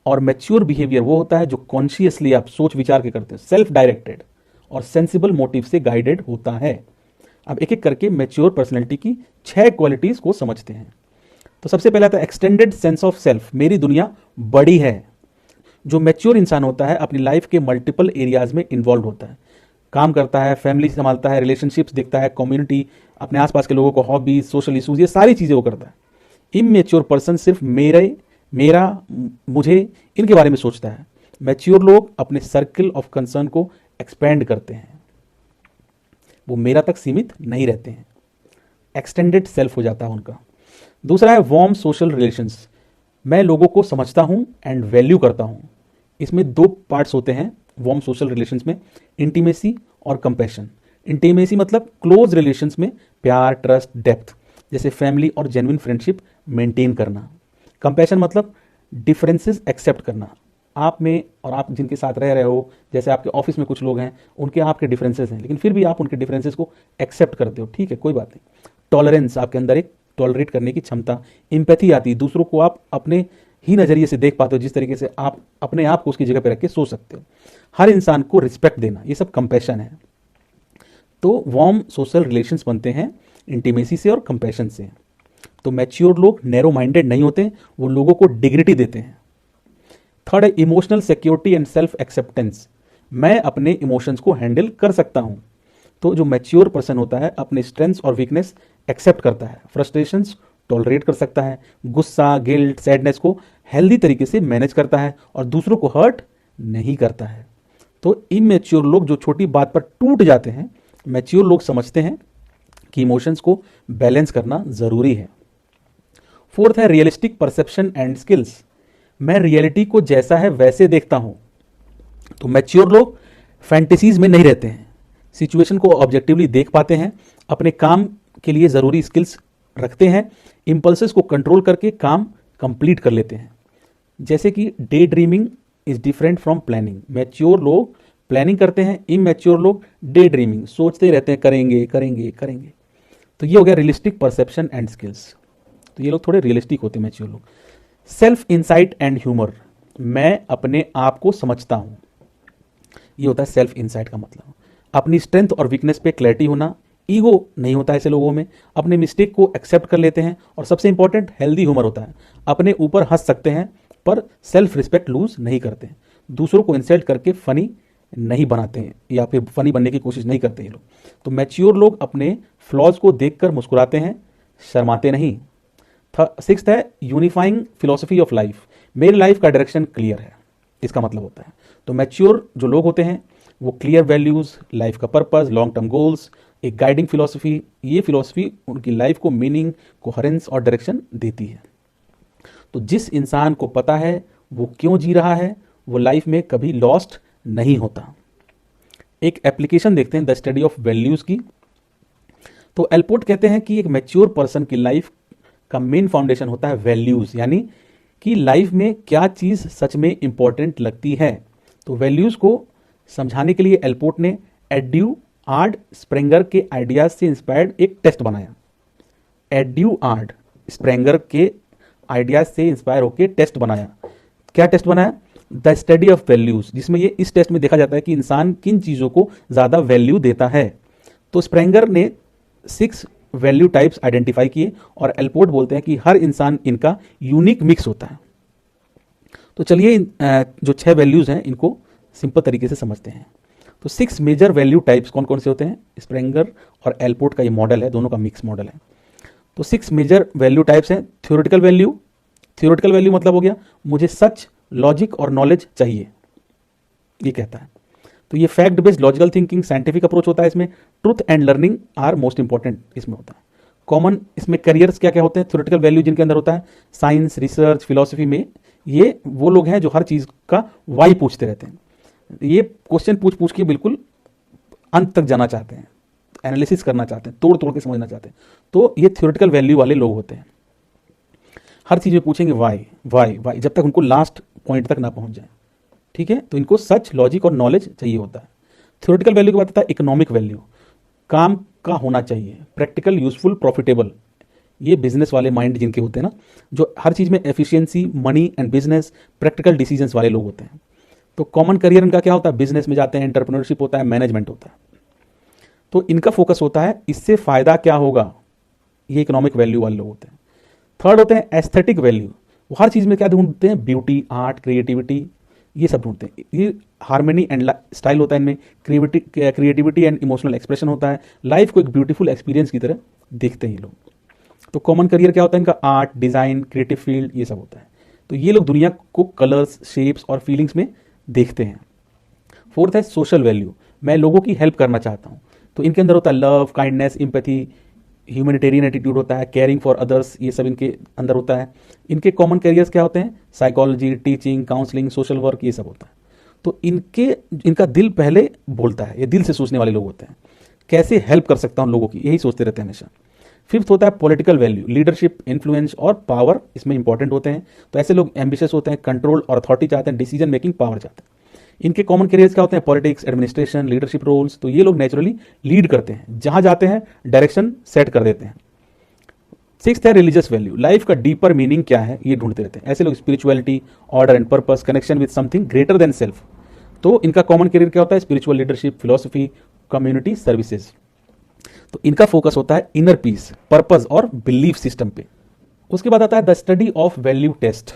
A: और मैच्योर बिहेवियर वो होता है जो कॉन्शियसली आप सोच विचार के करते हैं, सेल्फ डायरेक्टेड और सेंसिबल मोटिव से गाइडेड होता है। अब एक एक करके मैच्योर पर्सनैलिटी की 6 क्वालिटीज को समझते हैं। तो सबसे पहला था एक्सटेंडेड सेंस ऑफ सेल्फ, मेरी दुनिया बड़ी है। जो मैच्योर इंसान होता है अपनी लाइफ के मल्टीपल एरियाज में इन्वॉल्व होता है, काम करता है, फैमिली संभालता है, रिलेशनशिप्स देखता है, कम्युनिटी, अपने आसपास के लोगों को, हॉबीज, सोशल इशूज, ये सारी चीजें वो करता है। इमेच्योर पर्सन सिर्फ मेरा, मुझे, इनके बारे में सोचता है। मैच्योर लोग अपने सर्कल ऑफ कंसर्न को एक्सपेंड करते हैं, वो मेरा तक सीमित नहीं रहते हैं, एक्सटेंडेड सेल्फ हो जाता है उनका। दूसरा है वार्म सोशल रिलेशंस, मैं लोगों को समझता हूं एंड वैल्यू करता हूं। इसमें 2 पार्ट्स होते हैं वार्म सोशल रिलेशंस में, इंटीमेसी और कंपैशन। इंटीमेसी मतलब क्लोज रिलेशंस में प्यार, ट्रस्ट, डेप्थ, जैसे फैमिली और जेन्युइन फ्रेंडशिप मेंटेन करना। कंपैशन मतलब डिफरेंसेस एक्सेप्ट करना, आप में और आप जिनके साथ रह रहे हो, जैसे आपके ऑफिस में कुछ लोग हैं, उनके आपके डिफरेंसेस हैं, लेकिन फिर भी आप उनके डिफरेंसेस को एक्सेप्ट करते हो, ठीक है, कोई बात नहीं। टॉलरेंस, आपके अंदर एक टॉलरेट करने की क्षमता, इंपैथी आती है, दूसरों को आप अपने ही नज़रिए से देख पाते हो, जिस तरीके से आप अपने आप को उसकी जगह पर रख के सोच सकते हो। हर इंसान को रिस्पेक्ट देना, ये सब कंपैशन है। तो वार्म सोशल रिलेशंस बनते हैं इंटीमेसी से और कंपैशन से। तो मैच्योर लोग नैरो माइंडेड नहीं होते, वो लोगों को डिग्निटी देते हैं। थर्ड है emotional security and self acceptance, मैं अपने इमोशंस को हैंडल कर सकता हूं। तो जो मैच्योर पर्सन होता है अपने स्ट्रेंथ्स और वीकनेस एक्सेप्ट करता है, फ्रस्ट्रेशंस टॉलरेट कर सकता है, गुस्सा, गिल्ट, सैडनेस को हेल्दी तरीके से मैनेज करता है और दूसरों को हर्ट नहीं करता है। तो इमेच्योर लोग जो छोटी बात पर टूट जाते हैं, मैच्योर लोग समझते हैं कि इमोशंस को बैलेंस करना जरूरी है। फोर्थ है रियलिस्टिक परसेप्शन एंड स्किल्स, मैं रियलिटी को जैसा है वैसे देखता हूं। तो मैच्योर लोग फैंटेसीज में नहीं रहते हैं, सिचुएशन को ऑब्जेक्टिवली देख पाते हैं, अपने काम के लिए जरूरी स्किल्स रखते हैं, इंपल्सेस को कंट्रोल करके काम कंप्लीट कर लेते हैं। जैसे कि day dreaming is different from planning. Mature लोग प्लानिंग करते हैं, इमैच्योर लोग डे ड्रीमिंग, सोचते रहते हैं करेंगे करेंगे करेंगे। तो ये हो गया रियलिस्टिक परसेप्शन एंड स्किल्स। तो ये लोग थोड़े रियलिस्टिक होते हैं मैच्योर लोग। सेल्फ इंसाइट एंड ह्यूमर, मैं अपने आप को समझता हूं, ये होता है सेल्फ इंसाइट का मतलब। अपनी स्ट्रेंथ और वीकनेस पे क्लैरिटी होना, ईगो नहीं होता ऐसे लोगों में, अपने मिस्टेक को एक्सेप्ट कर लेते हैं, और सबसे इंपॉर्टेंट हेल्दी ह्यूमर होता है, अपने ऊपर हंस सकते हैं पर सेल्फ रिस्पेक्ट लूज नहीं करते हैं, दूसरों को इंसल्ट करके फनी नहीं बनाते हैं या फिर फनी बनने की कोशिश नहीं करते ये लोग। तो मैच्योर लोग अपने फ्लॉज को देखकर मुस्कुराते हैं, शर्माते नहीं। सिक्स्थ है यूनिफाइंग फिलोसफी ऑफ लाइफ, मेरी लाइफ का डायरेक्शन क्लियर है, इसका मतलब होता है। तो मैच्योर जो लोग होते हैं वो क्लियर वैल्यूज, लाइफ का पर्पस, लॉन्ग टर्म गोल्स, एक गाइडिंग फिलोसफी, ये फिलोसफी उनकी लाइफ को मीनिंग, कोहेरेंस और डायरेक्शन देती है। तो जिस इंसान को पता है वो क्यों जी रहा है, वो लाइफ में कभी लॉस्ट नहीं होता। एक एप्लीकेशन देखते हैं द स्टडी ऑफ वैल्यूज की। तो एल्पोर्ट कहते हैं कि एक मैच्योर पर्सन की लाइफ का मेन फाउंडेशन होता है वैल्यूज, यानी कि लाइफ में क्या चीज सच में इंपॉर्टेंट लगती है। तो वैल्यूज को समझाने के लिए एल्पोर्ट ने एड्यूआर्ड स्प्रेंगर के आइडियाज से इंस्पायर्ड एक टेस्ट बनाया। एड्यूआर्ड स्प्रेंगर के आइडियाज से इंस्पायर होकर टेस्ट बनाया। क्या टेस्ट बनाया? द स्टडी ऑफ वैल्यूज, जिसमें ये इस टेस्ट में देखा जाता है कि इंसान किन चीजों को ज्यादा वैल्यू देता है। तो स्प्रेंगर ने 6 वैल्यू टाइप्स आइडेंटिफाई किए और एल्पोर्ट बोलते हैं कि हर इंसान इनका यूनिक मिक्स होता है। तो चलिए जो 6 वैल्यूज हैं इनको सिंपल तरीके से समझते हैं। तो 6 मेजर वैल्यू टाइप्स कौन कौन से होते हैं? स्प्रेंगर और एल्पोर्ट का ये मॉडल है, दोनों का मिक्स मॉडल है। तो 6 मेजर वैल्यू टाइप्स हैं। थ्योरेटिकल वैल्यू, थ्योरेटिकल वैल्यू मतलब हो गया मुझे सच, लॉजिक और नॉलेज चाहिए, ये कहता है। तो ये fact based logical thinking, scientific approach होता है इसमें। Truth and learning are most important इसमें होता है। कॉमन इसमें करियर्स क्या क्या होते हैं? थ्योरेटिकल वैल्यू जिनके अंदर होता है साइंस, रिसर्च, फिलोसफी में, ये वो लोग हैं जो हर चीज का वाई पूछते रहते हैं। ये क्वेश्चन पूछ पूछ के बिल्कुल अंत तक जाना चाहते हैं, एनालिसिस करना चाहते हैं, तोड़ तोड़ के समझना चाहते हैं। तो ये थ्योरेटिकल वैल्यू वाले लोग होते हैं। हर चीज में पूछेंगे वाई वाई वाई, जब तक उनको लास्ट पॉइंट तक ना पहुंच जाए। ठीक है, तो इनको सच, लॉजिक और नॉलेज चाहिए होता है। थ्योरेटिकल वैल्यू के बाद आता है इकोनॉमिक वैल्यू, काम का होना चाहिए, प्रैक्टिकल, यूजफुल, प्रॉफिटेबल। ये बिजनेस वाले माइंड जिनके होते हैं ना, जो हर चीज में efficiency, money and business, practical decisions वाले लोग होते हैं। तो कॉमन करियर इनका क्या होता है? बिजनेस में जाते हैं, एंटरप्रेन्योरशिप होता है, मैनेजमेंट होता है। तो इनका फोकस होता है इससे फायदा क्या होगा, ये इकोनॉमिक वैल्यू वाले लोग होते हैं। थर्ड होते हैं एस्थेटिक वैल्यू, वो हर चीज में क्या ढूंढते हैं? ब्यूटी, आर्ट, क्रिएटिविटी, ये सब ढूंढते हैं। ये हार्मनी एंड स्टाइल होता है इनमें, क्रिएटिविटी एंड इमोशनल एक्सप्रेशन होता है। लाइफ को एक ब्यूटीफुल एक्सपीरियंस की तरह देखते हैं ये लोग। तो कॉमन करियर क्या होता है इनका? आर्ट, डिजाइन, क्रिएटिव फील्ड, ये सब होता है। तो ये लोग दुनिया को कलर्स, शेप्स और फीलिंग्स में देखते हैं। फोर्थ है सोशल वैल्यू, मैं लोगों की हेल्प करना चाहता हूँ। तो इनके अंदर होता है love, kindness, empathy, humanitarian attitude होता है, केयरिंग फॉर अदर्स, ये सब इनके अंदर होता है। इनके कॉमन करियर्स क्या होते हैं? Psychology, teaching, counselling, social work, ये सब होता है। तो इनका दिल पहले बोलता है, ये दिल से सोचने वाले लोग होते हैं। कैसे हेल्प कर सकता हूँ लोगों की, यही सोचते रहते हैं हमेशा। फिफ्थ होता है पॉलिटिकल वैल्यू, लीडरशिप, इन्फ्लुएंस और पावर इसमें इंपॉर्टेंट होते हैं। तो ऐसे लोग एम्बिशियस होते हैं, कंट्रोल और अथॉरिटी चाहते हैं, डिसीजन मेकिंग पावर चाहते हैं। इनके कॉमन करियर्स क्या होते हैं? Politics, administration, leadership roles. तो ये लोग नेचुरली लीड करते हैं, जहां जाते हैं डायरेक्शन सेट कर देते हैं। सिक्स्थ है रिलीजियस वैल्यू, लाइफ का डीपर मीनिंग क्या है ये ढूंढते रहते हैं। ऐसे लोग spirituality, order and purpose, connection with something greater than self. तो इनका कॉमन करियर क्या होता है? Spiritual leadership, philosophy, community services. तो इनका फोकस होता है इनर पीस, पर्पस और बिलीफ सिस्टम पे। उसके बाद आता है the study of value test.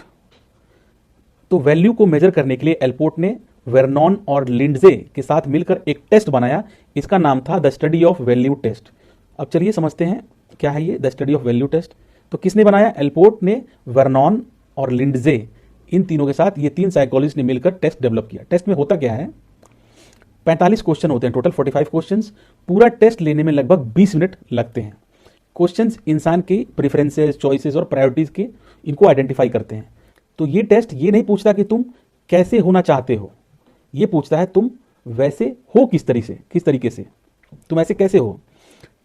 A: तो वैल्यू को मेजर करने के लिए एल्पोर्ट ने वेरनॉन और लिंडजे के साथ मिलकर एक टेस्ट बनाया। इसका नाम था the study of value test. अब चलिए समझते हैं क्या है ये the study of value test. तो किसने बनाया? एल्पोर्ट ने, वेरनॉन और लिंडजे, इन तीनों के साथ ये 3 साइकोलॉजिस्ट ने मिलकर टेस्ट डेवलप किया। टेस्ट में होता क्या है? 45 क्वेश्चन होते हैं, टोटल 45 क्वेश्चंस। पूरा टेस्ट लेने में लगभग 20 मिनट लगते हैं। क्वेश्चंस इंसान के प्रेफरेंसेस, चॉइसेस और प्रायोरिटीज के इनको आइडेंटिफाई करते हैं। तो ये टेस्ट ये नहीं पूछता कि तुम कैसे होना चाहते हो, ये पूछता है तुम वैसे हो किस तरीके से, तुम ऐसे कैसे हो।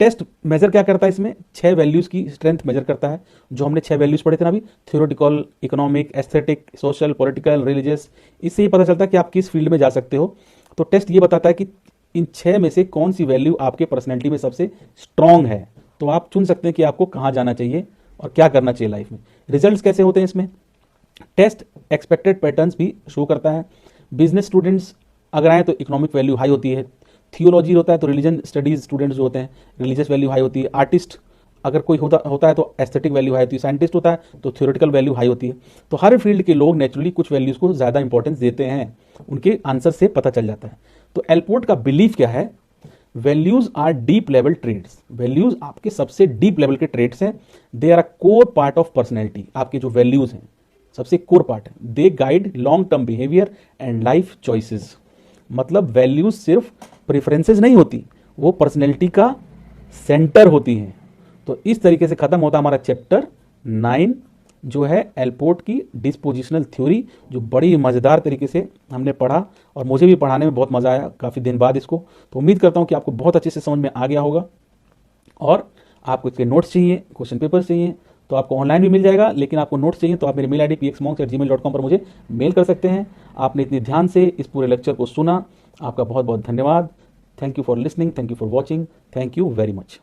A: टेस्ट मेजर क्या करता है, इसमें 6 वैल्यूज की स्ट्रेंथ मेजर करता है, जो हमने 6 वैल्यूज पढ़े थे ना अभी, theoretical, economic, aesthetic, social, political, religious. इससे ये पता चलता है कि आप किस फील्ड में जा सकते हो। तो टेस्ट ये बताता है कि इन 6 में से कौन सी वैल्यू आपके पर्सनैलिटी में सबसे स्ट्रांग है, तो आप चुन सकते हैं कि आपको कहाँ जाना चाहिए और क्या करना चाहिए लाइफ में। रिजल्ट्स कैसे होते हैं इसमें, टेस्ट एक्सपेक्टेड पैटर्न्स भी शो करता है। बिजनेस स्टूडेंट्स अगर आए तो इकोनॉमिक वैल्यू हाई होती है, थियोलॉजी होता है तो रिलीजन स्टडीज स्टूडेंट्स जो होते हैं रिलीजियस वैल्यू हाई होती है, आर्टिस्ट अगर कोई होता है तो एस्थेटिक वैल्यू हाई होती है, साइंटिस्ट होता है तो थ्योरेटिकल वैल्यू हाई होती है। तो हर फील्ड के लोग नेचुरली कुछ वैल्यूज को ज़्यादा इंपॉर्टेंस देते हैं, उनके आंसर से पता चल जाता है। तो एलपोर्ट का बिलीफ क्या है, values are deep level traits, values आपके सबसे डीप लेवल के ट्रेड्स हैं। They are a core part of personality, आपके जो वैल्यूज हैं सबसे कोर पार्ट है। They guide long term behaviour and life choices, मतलब वैल्यूज सिर्फ प्रेफरेंसेस नहीं होती, वो पर्सनैलिटी का सेंटर होती हैं। तो इस तरीके से खत्म होता हमारा चैप्टर 9 जो है एलपोर्ट की डिस्पोजिशनल थ्योरी, जो बड़ी मज़ेदार तरीके से हमने पढ़ा और मुझे भी पढ़ाने में बहुत मज़ा आया काफ़ी दिन बाद इसको। तो उम्मीद करता हूँ कि आपको बहुत अच्छे से समझ में आ गया होगा। और आपको इसके नोट्स चाहिए, क्वेश्चन पेपर चाहिए तो आपको ऑनलाइन भी मिल जाएगा, लेकिन आपको नोट्स चाहिए तो आप मेरी मेल आईडी pxmonks@gmail.com पर मुझे मेल कर सकते हैं। आपने इतने ध्यान से इस पूरे लेक्चर को सुना, आपका बहुत बहुत धन्यवाद। Thank you for listening, thank you for watching, thank you very much.